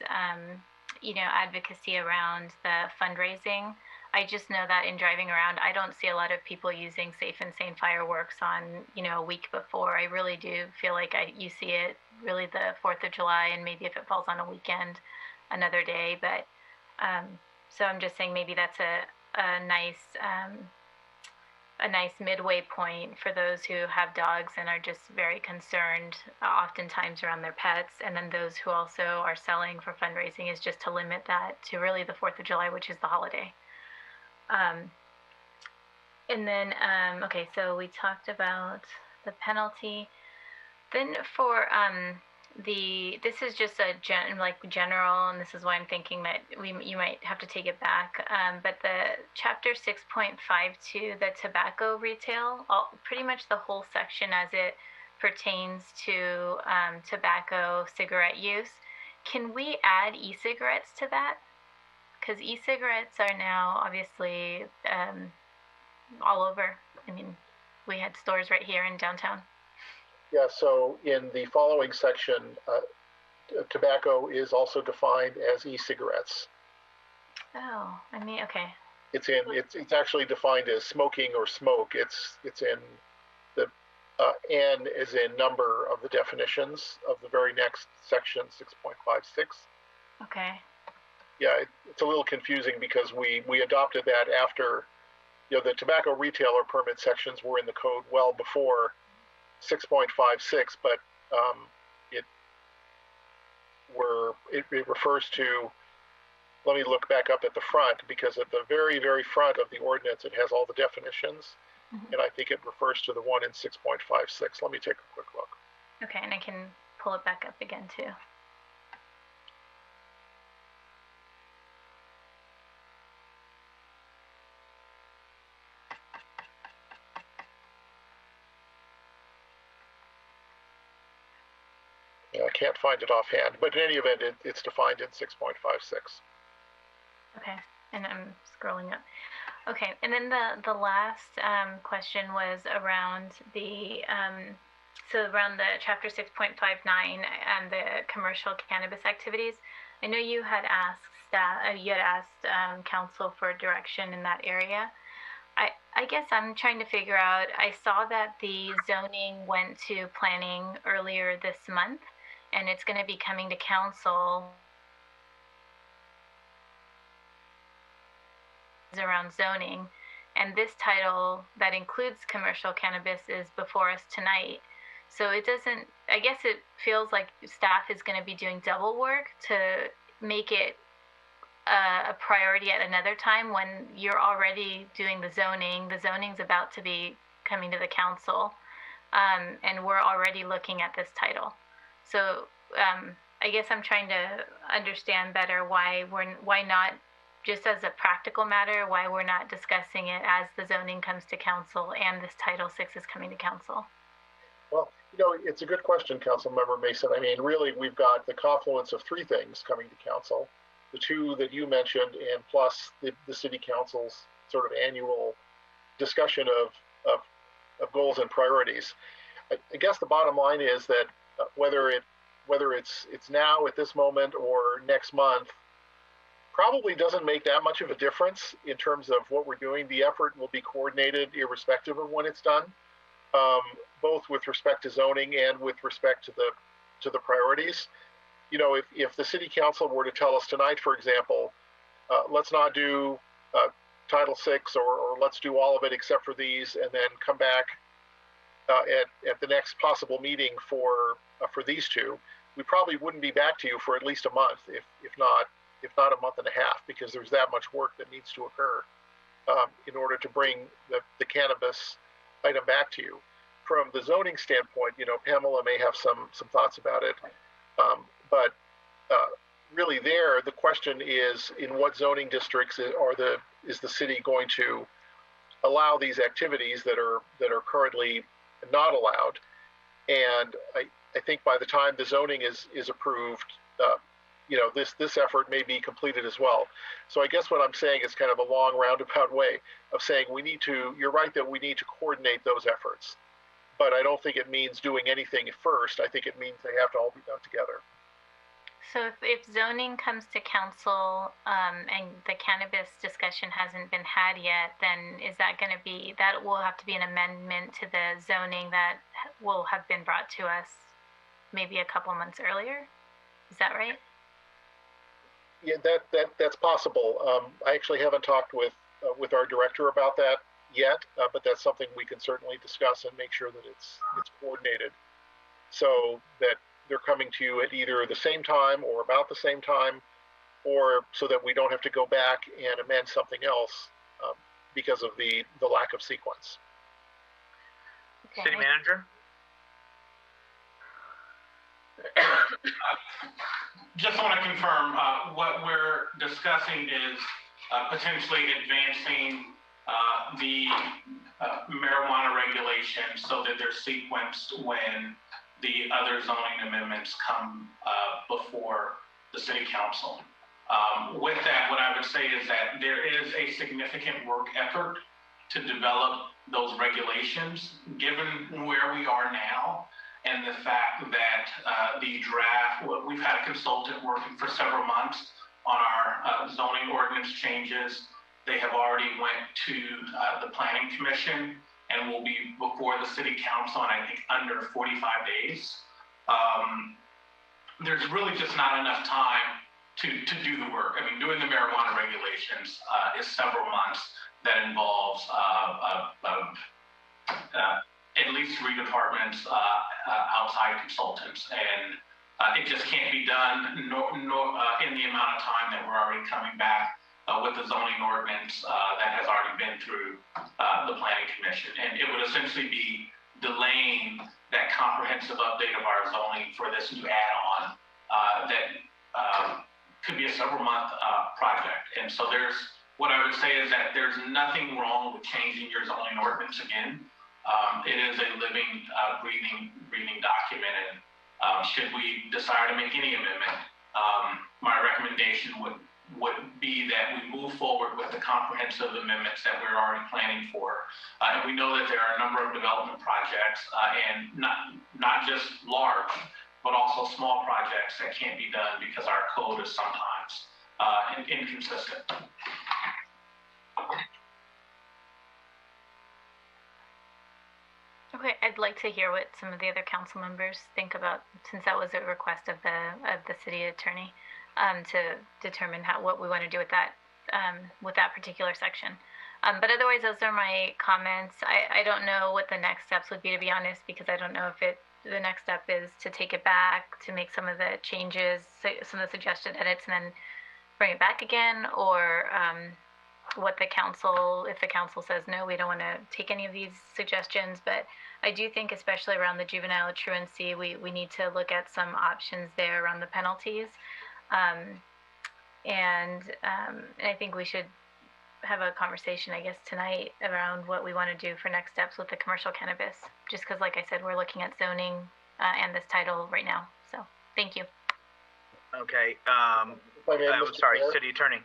advocacy around the fundraising. I just know that in driving around, I don't see a lot of people using Safe and Sane fireworks on a week before. I really do feel like you see it really the 4th of July, and maybe if it falls on a weekend, another day. But so I'm just saying maybe that's a nice midway point for those who have dogs and are just very concerned oftentimes around their pets. And then those who also are selling for fundraising is just to limit that to really the 4th of July, which is the holiday. And then, okay, so we talked about the penalty. Then for this is just a general, and this is why I'm thinking that you might have to take it back. But the chapter 6.52, the tobacco retail, pretty much the whole section as it pertains to tobacco cigarette use. Can we add e-cigarettes to that? Because e-cigarettes are now obviously all over. I mean, we had stores right here in downtown. Yeah, so in the following section, tobacco is also defined as e-cigarettes. Oh, I mean, okay. It's actually defined as smoking or smoke. It's in the N is in number of the definitions of the very next section, 6.56. Okay. Yeah, it's a little confusing because we adopted that after, the tobacco retailer permit sections were in the code well before 6.56, but it refers to, let me look back up at the front, because at the very, very front of the ordinance, it has all the definitions. Mhm. And I think it refers to the one in 6.56. Let me take a quick look. Okay, and I can pull it back up again too. Yeah, I can't find it offhand, but in any event, it's defined in 6.56. Okay, and I'm scrolling up. Okay, and then the last question was around the around the chapter 6.59 and the commercial cannabis activities. I know you had asked council for direction in that area. I guess I'm trying to figure out, I saw that the zoning went to planning earlier this month, and it's going to be coming to council around zoning, and this title that includes commercial cannabis is before us tonight. So it doesn't, I guess it feels like staff is going to be doing double work to make it a priority at another time when you're already doing the zoning. The zoning's about to be coming to the council, and we're already looking at this title. So I guess I'm trying to understand better why not, just as a practical matter, why we're not discussing it as the zoning comes to council and this Title VI is coming to council. Well, it's a good question, Councilmember Mason. I mean, really, we've got the confluence of three things coming to council. The two that you mentioned, and plus the city council's sort of annual discussion of goals and priorities. I guess the bottom line is that whether it's now at this moment or next month, probably doesn't make that much of a difference in terms of what we're doing. The effort will be coordinated irrespective of when it's done, both with respect to zoning and with respect to the priorities. If the city council were to tell us tonight, for example, let's not do Title VI, or let's do all of it except for these, and then come back at the next possible meeting for these two, we probably wouldn't be back to you for at least a month, if not a month and a half, because there's that much work that needs to occur in order to bring the cannabis item back to you. From the zoning standpoint, Pamela may have some thoughts about it. But really the question is, in what zoning districts is the city going to allow these activities that are currently not allowed? And I think by the time the zoning is approved, this effort may be completed as well. So I guess what I'm saying is kind of a long roundabout way of saying you're right that we need to coordinate those efforts. But I don't think it means doing anything first. I think it means they have to all be done together. So if zoning comes to council and the cannabis discussion hasn't been had yet, then is that going to be, that will have to be an amendment to the zoning that will have been brought to us maybe a couple months earlier? Is that right? Yeah, that's possible. I actually haven't talked with our director about that yet, but that's something we can certainly discuss and make sure that it's coordinated, so that they're coming to you at either the same time or about the same time, or so that we don't have to go back and amend something else because of the lack of sequence. Okay. City Manager? Just want to confirm, what we're discussing is potentially advancing the marijuana regulations so that they're sequenced when the other zoning amendments come before the city council. With that, what I would say is that there is a significant work effort to develop those regulations, given where we are now and the fact that the draft, we've had a consultant working for several months on our zoning ordinance changes. They have already went to the planning commission and will be before the city council in, I think, under 45 days. There's really just not enough time to do the work. I mean, doing the marijuana regulations is several months that involves at least 3 departments, outside consultants, and It just can't be done in the amount of time that we're already coming back with the zoning ordinance that has already been through the planning commission. And it would essentially be delaying that comprehensive update of our zoning for this new add-on that could be a several month project. And so what I would say is that there's nothing wrong with changing your zoning ordinance again. It is a living, breathing document. And should we decide to make any amendment, my recommendation would be that we move forward with the comprehensive amendments that we're already planning for. And we know that there are a number of development projects and not just large, but also small projects that can't be done because our code is sometimes inconsistent. Okay, I'd like to hear what some of the other council members think about, since that was a request of the city attorney, to determine what we want to do with that particular section. But otherwise, those are my comments. I don't know what the next steps would be, to be honest, because I don't know if the next step is to take it back, to make some of the changes, some of the suggested edits, and then bring it back again, or if the council says, no, we don't want to take any of these suggestions. But I do think, especially around the juvenile truancy, we need to look at some options there around the penalties. And I think we should have a conversation, I guess, tonight around what we want to do for next steps with the commercial cannabis, just because, like I said, we're looking at zoning and this title right now. So thank you. Okay. I'm sorry, Mayor? City Attorney.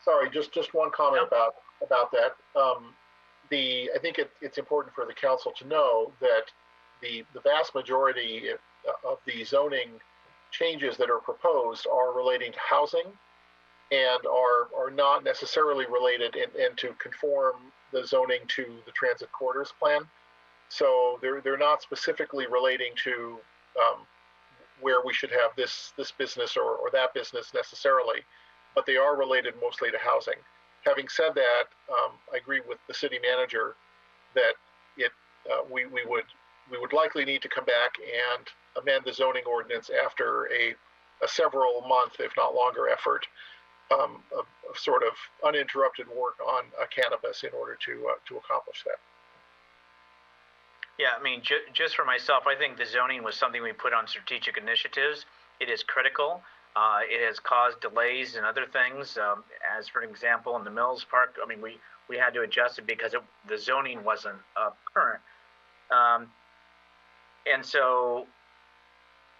Sorry, just one comment about that. I think it's important for the council to know that the vast majority of the zoning changes that are proposed are relating to housing and are not necessarily related and to conform the zoning to the transit corridors plan. So they're not specifically relating to where we should have this business or that business necessarily, but they are related mostly to housing. Having said that, I agree with the city manager that we would likely need to come back and amend the zoning ordinance after a several month, if not longer, effort of sort of uninterrupted work on cannabis in order to accomplish that. Yeah, I mean, just for myself, I think the zoning was something we put on strategic initiatives. It is critical. It has caused delays and other things. As for an example, in the Mills Park, I mean, we had to adjust it because the zoning wasn't current. And so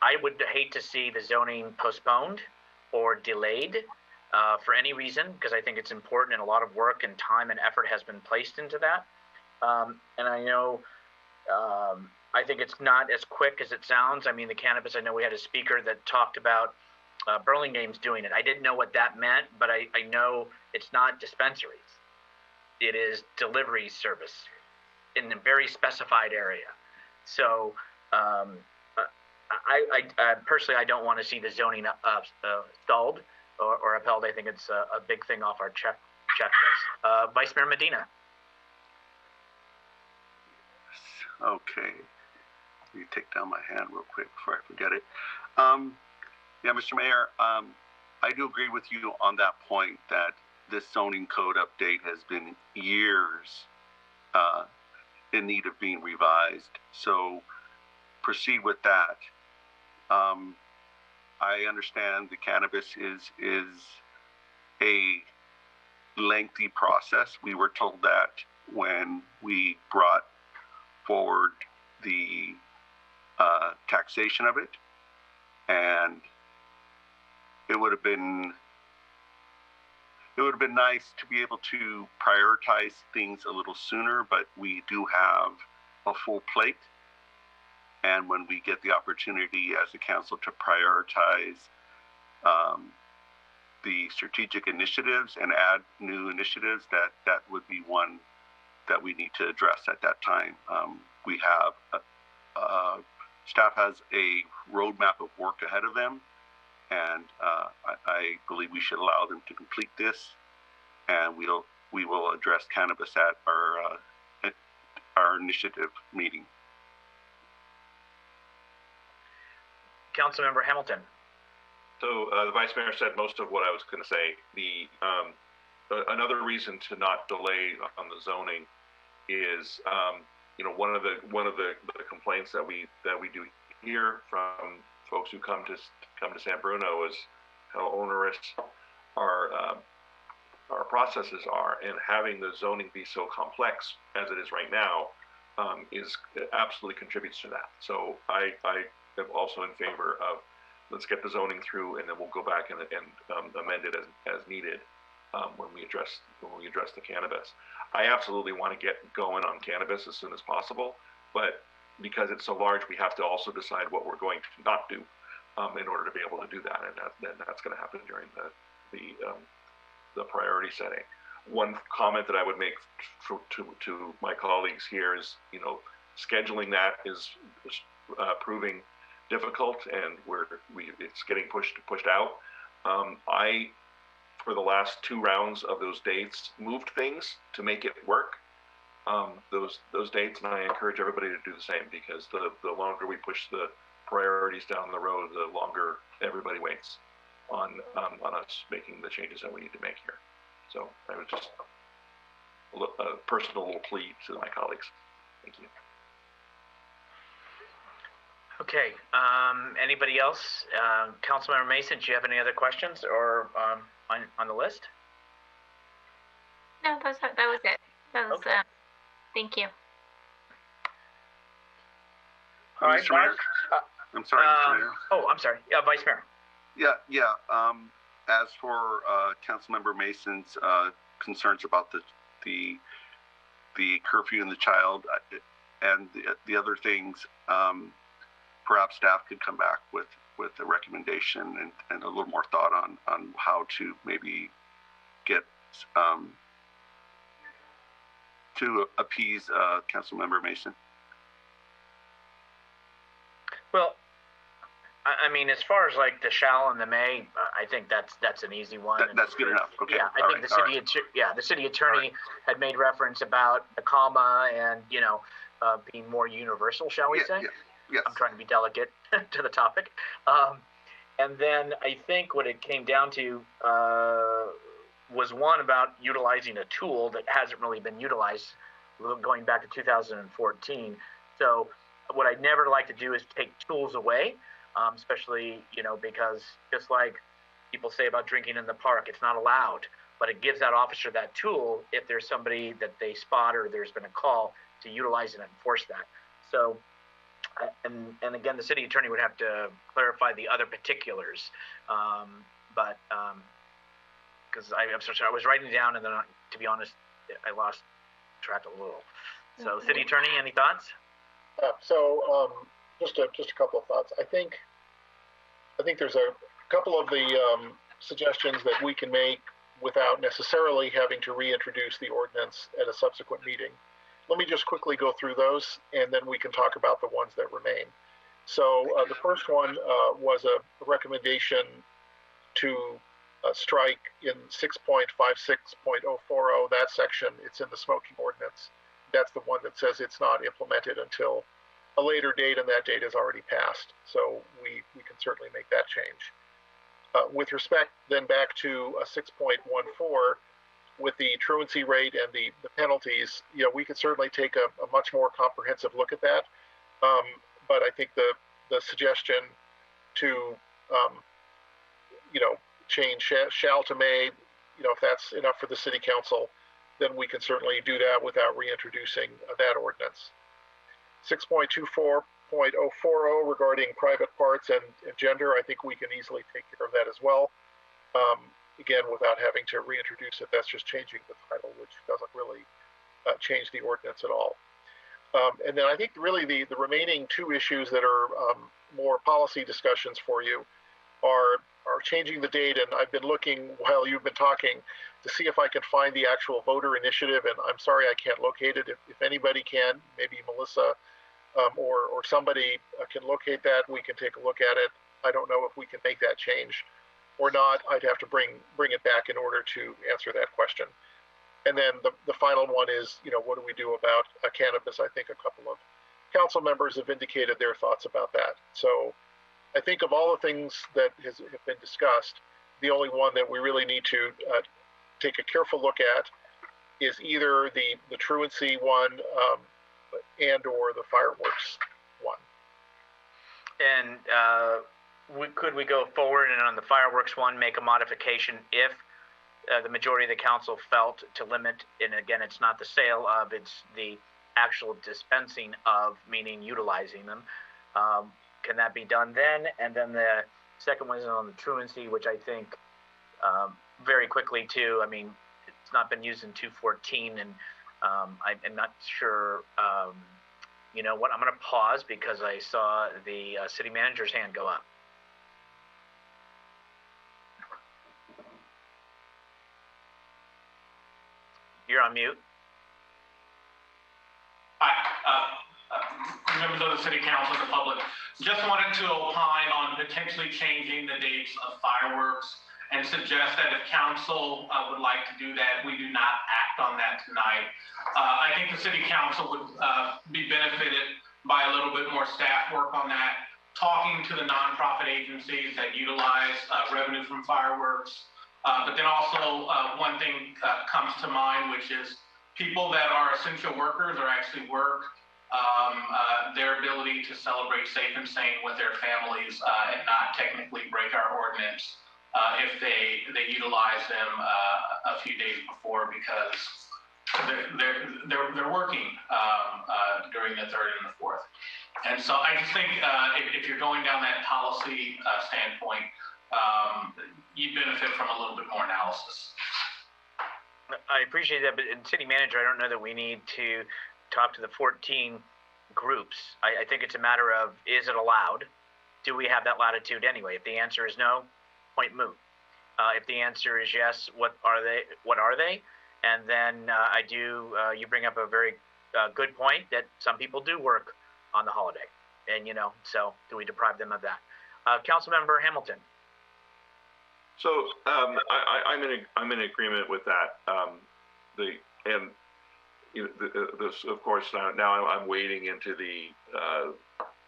I would hate to see the zoning postponed or delayed for any reason, because I think it's important and a lot of work and time and effort has been placed into that. And I know, I think it's not as quick as it sounds. I mean, the cannabis, I know we had a speaker that talked about Burlingame's doing it. I didn't know what that meant, but I know it's not dispensaries. It is delivery service in a very specified area. So I personally, I don't want to see the zoning stalled or upheld. I think it's a big thing off our checklist. Vice Mayor Medina. Okay. Let me take down my hand real quick before I forget it. Yeah, Mr. Mayor, I do agree with you on that point that this zoning code update has been years in need of being revised. So proceed with that. I understand the cannabis is a lengthy process. We were told that when we brought forward the taxation of it, and it would have been nice to be able to prioritize things a little sooner, but we do have a full plate. And when we get the opportunity as a council to prioritize the strategic initiatives and add new initiatives, that would be one that we need to address at that time. We have staff has a roadmap of work ahead of them, and I believe we should allow them to complete this, and we will address cannabis at our initiative meeting. Councilmember Hamilton. So the Vice Mayor said most of what I was going to say. Another reason to not delay on the zoning is, one of the complaints that we do hear from folks who come to San Bruno is how onerous our processes are, and having the zoning be so complex as it is right now absolutely contributes to that. So I am also in favor of, let's get the zoning through, and then we'll go back and amend it as needed when we address the cannabis. I absolutely want to get going on cannabis as soon as possible, but because it's so large, we have to also decide what we're going to not do in order to be able to do that, and that's going to happen during the priority setting. One comment that I would make to my colleagues here is, scheduling that is proving difficult, and it's getting pushed out. I, for the last 2 rounds of those dates, moved things to make it work. Those dates, and I encourage everybody to do the same, because the longer we push the priorities down the road, the longer everybody waits on us making the changes that we need to make here. So I would just a personal little plea to my colleagues. Thank you. Okay. Anybody else? Councilmember Mason, do you have any other questions or on the list? No, that was it. That was, okay. Thank you. All right, Mr. Mayor? I'm sorry, Mr. Mayor. Oh, I'm sorry. Yeah, Vice Mayor. Yeah. As for Councilmember Mason's concerns about the curfew and the child and the other things, perhaps staff could come back with a recommendation and a little more thought on how to maybe get to appease Councilmember Mason. Well, I mean, as far as like the shall and the may, I think that's an easy one. That's good enough. Okay. Yeah, I think the city attorney had made reference about the comma and being more universal, shall we say? Yeah. Yes. I'm trying to be delicate to the topic. And then I think what it came down to was one about utilizing a tool that hasn't really been utilized going back to 2014. So what I'd never like to do is take tools away, especially, because just like people say about drinking in the park, it's not allowed, but it gives that officer that tool if there's somebody that they spot or there's been a call to utilize and enforce that. So, and again, the city attorney would have to clarify the other particulars, but because I'm so sorry, I was writing down and then, to be honest, I lost track a little. So, city attorney, any thoughts? Just a couple of thoughts. I think there's a couple of the suggestions that we can make without necessarily having to reintroduce the ordinance at a subsequent meeting. Let me just quickly go through those, and then we can talk about the ones that remain. So the first one was a recommendation to strike in 6.56.040, that section. It's in the smoking ordinance. That's the one that says it's not implemented until a later date, and that date has already passed. So we can certainly make that change. With respect then back to 6.14, with the truancy rate and the penalties, we could certainly take a much more comprehensive look at that. But I think the suggestion to, change shall to may, if that's enough for the city council, then we can certainly do that without reintroducing that ordinance. 6.24.040 regarding private parts and gender, I think we can easily take care of that as well. Again, without having to reintroduce it, that's just changing the title, which doesn't really change the ordinance at all. And then I think really the remaining 2 issues that are more policy discussions for you are changing the date. And I've been looking while you've been talking to see if I can find the actual voter initiative. And I'm sorry I can't locate it. If anybody can, maybe Melissa or somebody can locate that, we can take a look at it. I don't know if we can make that change or not. I'd have to bring it back in order to answer that question. And then the final one is, what do we do about cannabis? I think a couple of council members have indicated their thoughts about that. So I think of all the things that have been discussed, the only one that we really need to take a careful look at is either the truancy one and or the fireworks one. And could we go forward and on the fireworks one make a modification if the majority of the council felt to limit, and again, it's not the sale of, it's the actual dispensing of, meaning utilizing them. Can that be done then? And then the second one is on the truancy, which I think very quickly too, I mean, it's not been used in 214, and I'm not sure, you know what, I'm gonna pause because I saw the city manager's hand go up. You're on mute. Hi, members of the city council and the public. Just wanted to opine on potentially changing the dates of fireworks and suggest that if council would like to do that, we do not act on that tonight. I think the city council would be benefited by a little bit more staff work on that, talking to the nonprofit agencies that utilize revenue from fireworks. But then also one thing comes to mind, which is people that are essential workers or actually work, their ability to celebrate safe and sane with their families and not technically break our ordinance if they utilize them a few days before, because they're working during the 3rd and the 4th. And so I just think if you're going down that policy standpoint, you benefit from a little bit more analysis. I appreciate that, but in city manager, I don't know that we need to talk to the 14 groups. I think it's a matter of, is it allowed? Do we have that latitude anyway? If the answer is no, point moot. If the answer is yes, what are they? And then you bring up a very good point that some people do work on the holiday, and so do we deprive them of that? Councilmember Hamilton. So I'm in agreement with that. This, of course, now I'm wading into the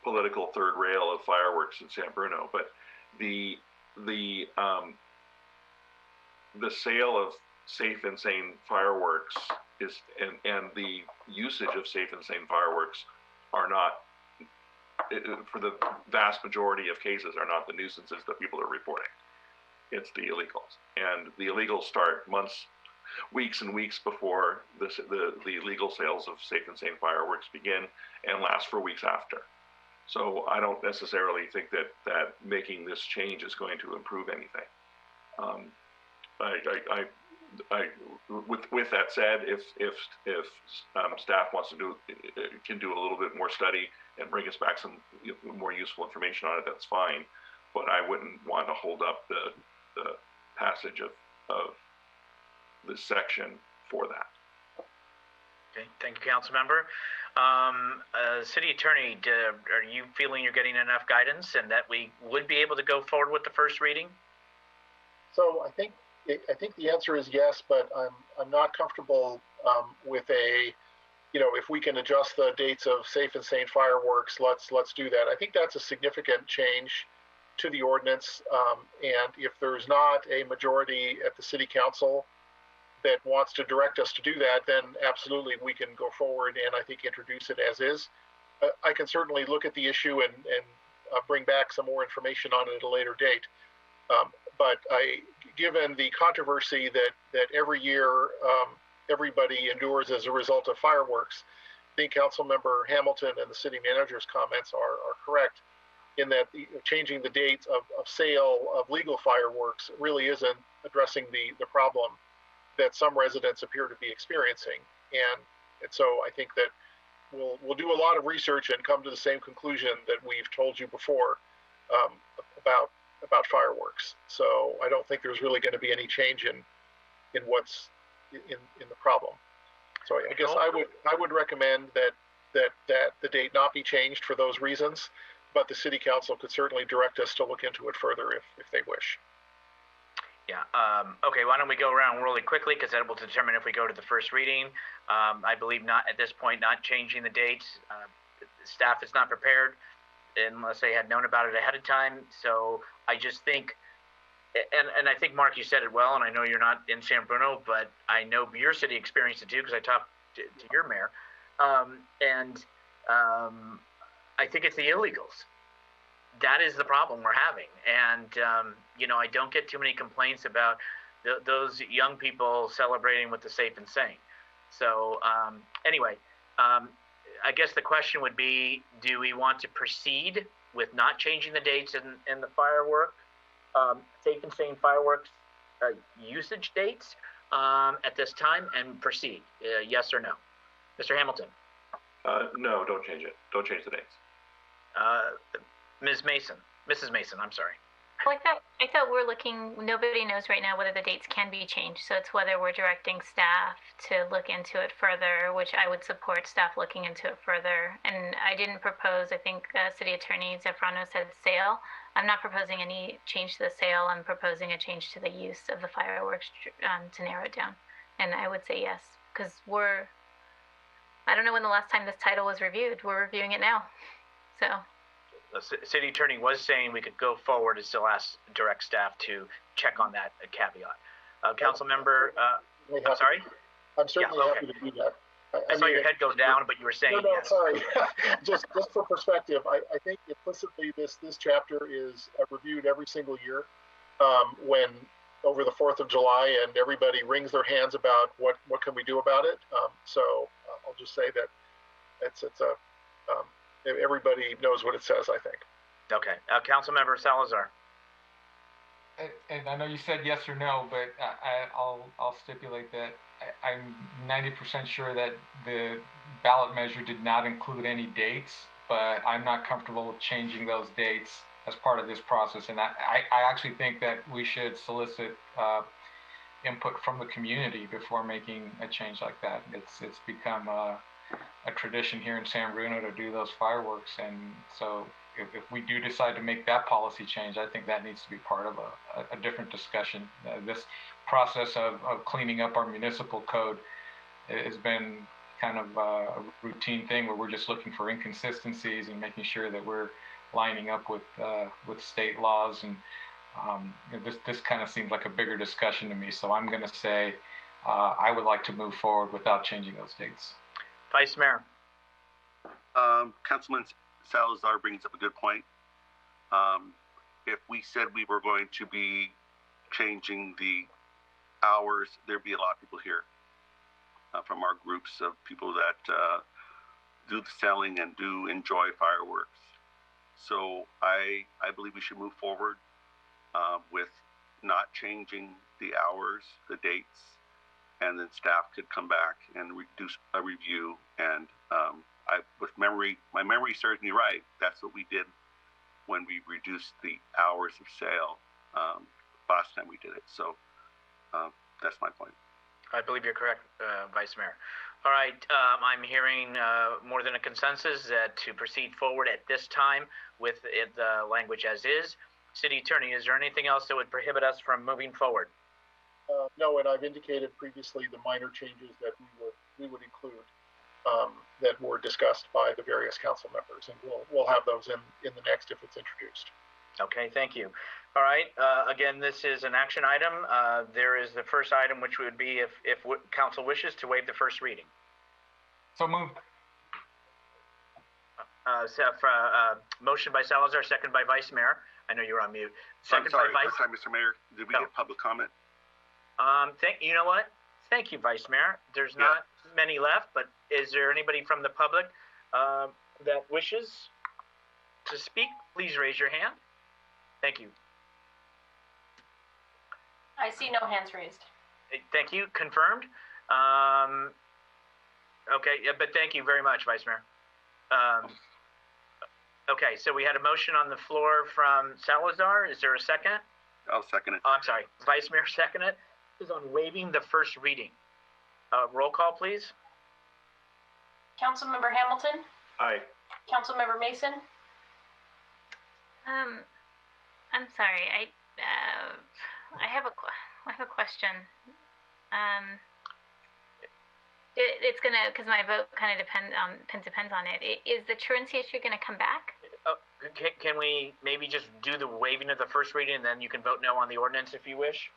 political third rail of fireworks in San Bruno, but the sale of safe and sane fireworks and the usage of safe and sane fireworks are not, for the vast majority of cases, are not the nuisances that people are reporting. It's the illegals, and the illegals start weeks and weeks before the legal sales of safe and sane fireworks begin and last for weeks after. So I don't necessarily think that making this change is going to improve anything. With that said, if staff wants to can do a little bit more study and bring us back some more useful information on it, that's fine. But I wouldn't want to hold up the passage of this section for that. Okay, thank you, Councilmember. City Attorney, are you feeling you're getting enough guidance and that we would be able to go forward with the first reading? So I think the answer is yes, but I'm not comfortable with if we can adjust the dates of safe and sane fireworks, let's do that. I think that's a significant change to the ordinance, and if there's not a majority at the city council that wants to direct us to do that, then absolutely we can go forward and I think introduce it as is. I can certainly look at the issue and bring back some more information on it at a later date. But given the controversy that every year everybody endures as a result of fireworks, I think Councilmember Hamilton and the city manager's comments are correct in that changing the dates of sale of legal fireworks really isn't addressing the problem that some residents appear to be experiencing. And so I think that we'll do a lot of research and come to the same conclusion that we've told you before about fireworks. So I don't think there's really going to be any change in what's in the problem. So I guess I would recommend that the date not be changed for those reasons, but the city council could certainly direct us to look into it further if they wish. Yeah. Okay. Why don't we go around really quickly, because that will determine if we go to the first reading. I believe not at this point, not changing the dates. Staff is not prepared. unless they had known about it ahead of time. So I just think, and I think, Mark, you said it well, and I know you're not in San Bruno, but I know your city experienced it too, because I talked to your mayor. I think it's the illegals. That is the problem we're having. And, I don't get too many complaints about those young people celebrating with the safe and sane. So anyway, I guess the question would be, do we want to proceed with not changing the dates in the firework, safe and sane fireworks usage dates at this time and proceed? Yes or no? Mr. Hamilton? No, don't change it. Don't change the dates. Mrs. Mason, I'm sorry. Well, I thought we're looking, nobody knows right now whether the dates can be changed. So it's whether we're directing staff to look into it further, which I would support staff looking into it further. And I didn't propose, I think City Attorney Zafrano said sale. I'm not proposing any change to the sale. I'm proposing a change to the use of the fireworks to narrow it down. And I would say yes, because I don't know when the last time this title was reviewed. We're reviewing it now. So. The city attorney was saying we could go forward and still ask direct staff to check on that caveat. Council member, I'm sorry? I'm certainly happy to do that. I saw your head go down, but you were saying No, yes. sorry. just for perspective, I think implicitly this chapter is reviewed every single year when over the 4th of July and everybody wrings their hands about what can we do about it. So I'll just say that everybody knows what it says, I think. Okay. Councilmember Salazar. And I know you said yes or no, but I'll stipulate that I'm 90% sure that the ballot measure did not include any dates, but I'm not comfortable with changing those dates as part of this process. And I actually think that we should solicit input from the community before making a change like that. It's become a tradition here in San Bruno to do those fireworks, and so if we do decide to make that policy change, I think that needs to be part of a different discussion. This process of cleaning up our municipal code has been kind of a routine thing where we're just looking for inconsistencies and making sure that we're lining up with state laws, and this kind of seems like a bigger discussion to me. So I'm going to say I would like to move forward without changing those dates. Vice Mayor. Councilman Salazar brings up a good point. If we said we were going to be changing the hours, there'd be a lot of people here from our groups of people that do the selling and do enjoy fireworks. So I believe we should move forward with not changing the hours, the dates, and then staff could come back and do a review. And my memory serves me right, that's what we did when we reduced the hours of sale last time we did it. So that's my point. I believe you're correct, Vice Mayor. All right, I'm hearing more than a consensus that to proceed forward at this time with the language as is. City Attorney, is there anything else that would prohibit us from moving forward? No, and I've indicated previously the minor changes that we would include that were discussed by the various council members, and we'll have those in the next if it's introduced. Okay, thank you. All right, again, this is an action item. There is the first item, which would be if council wishes to waive the first reading. So moved. Motion by Salazar, second by Vice Mayor. I know you're on mute. Second by Vice. I'm sorry, Mr. Mayor. Did we get public comment? You know what? Thank you, Vice Mayor. There's not many left, but is there anybody from the public that wishes to speak? Please raise your hand. Thank you. I see no hands raised. Thank you. Confirmed. Okay, but thank you very much, Vice Mayor. Okay, so we had a motion on the floor from Salazar. Is there a second? I'll second it. Oh, I'm sorry. Vice Mayor seconded. This is on waiving the first reading. Roll call, please. Councilmember Hamilton? Aye. Councilmember Mason? I'm sorry. I have a question. It's gonna, because my vote kind of depends on it. Is the truancy issue gonna come back? Can we maybe just do the waiving of the first reading, and then you can vote no on the ordinance if you wish?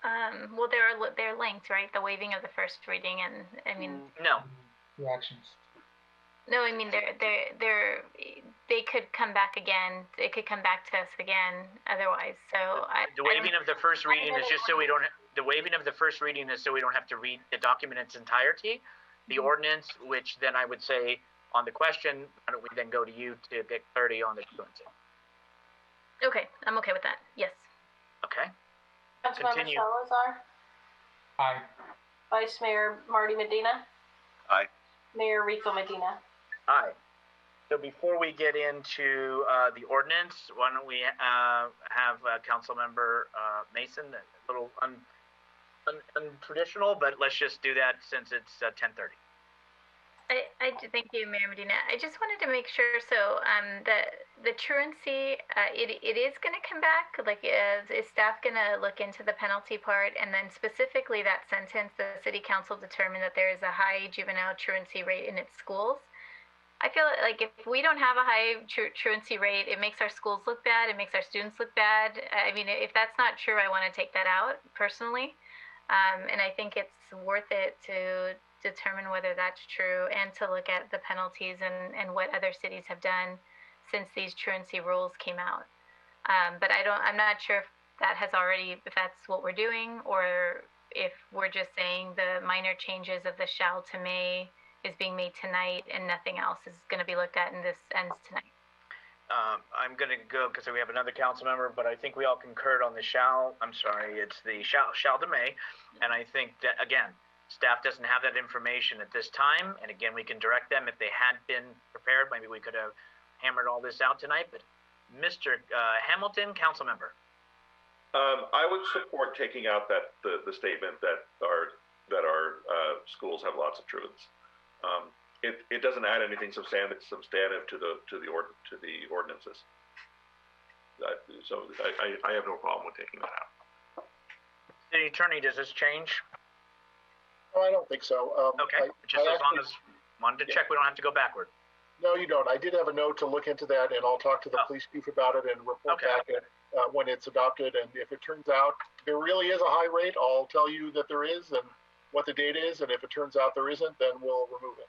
Well, they're linked, right? The waiving of the first reading, and I mean, No. Two actions. no, I mean they could come back again. It could come back to us again otherwise. So The waiving of the first reading is just so we don't. The waiving of the first reading is so we don't have to read the document in its entirety. The ordinance, which then I would say on the question, why don't we then go to you to get clarity on the truancy? Okay, I'm okay with that. Yes. Okay. Councilmember Continue. Salazar, Aye. Vice Mayor Marty Medina, Aye. Mayor Rico Medina. Aye. So before we get into the ordinance, why don't we have Councilmember Mason, a little untraditional, but let's just do that since it's 10:30. Thank you, Mayor Medina. I just wanted to make sure. So, the truancy, it is going to come back. Like, is staff going to look into the penalty part, and then specifically that sentence, the city council determined that there is a high juvenile truancy rate in its schools. I feel like if we don't have a high truancy rate, it makes our schools look bad. It makes our students look bad. I mean, if that's not true, I want to take that out personally. And I think it's worth it to determine whether that's true and to look at the penalties and what other cities have done since these truancy rules came out. But I'm not sure if that's what we're doing, or if we're just saying the minor changes of the shall to may is being made tonight and nothing else is going to be looked at, and this ends tonight. I'm going to go because we have another council member, but I think we all concurred on the it's the shall to may. And I think that, again, staff doesn't have that information at this time. And again, we can direct them if they had been prepared. Maybe we could have hammered all this out tonight. But Mr. Hamilton, council member. I would support taking out the statement that our schools have lots of truants. It doesn't add anything substantive to the ordinances. So I have no problem with taking that out. City Attorney, does this change? No, I don't think so. Okay, just as long as wanted to check, we don't have to go backward. No, you don't. I did have a note to look into that, and I'll talk to the police chief about it and report back when it's adopted. And if it turns out there really is a high rate, I'll tell you that there is and what the date is. And if it turns out there isn't, then we'll remove it.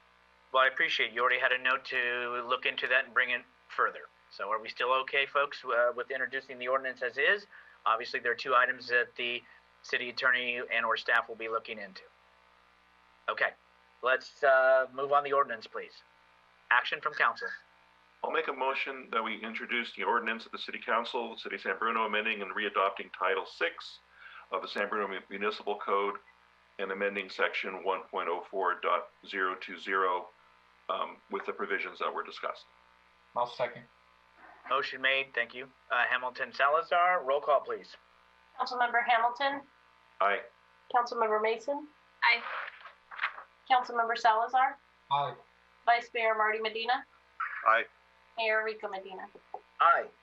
Well, I appreciate you already had a note to look into that and bring it further. So are we still okay, folks, with introducing the ordinance as is? Obviously, there are two items that the city attorney and or staff will be looking into. Okay, let's move on the ordinance, please. Action from council. I'll make a motion that we introduce the ordinance of the City Council, the City of San Bruno, amending and readopting Title 6 of the San Bruno Municipal Code and amending Section 1.04.020 with the provisions that were discussed. I'll second. Motion made. Thank you. Hamilton Salazar, roll call, please. Councilmember Hamilton, Aye. Councilmember Mason, Aye. Councilmember Salazar, Aye. Vice Mayor Marty Medina, Aye. Mayor Rico Medina. Aye.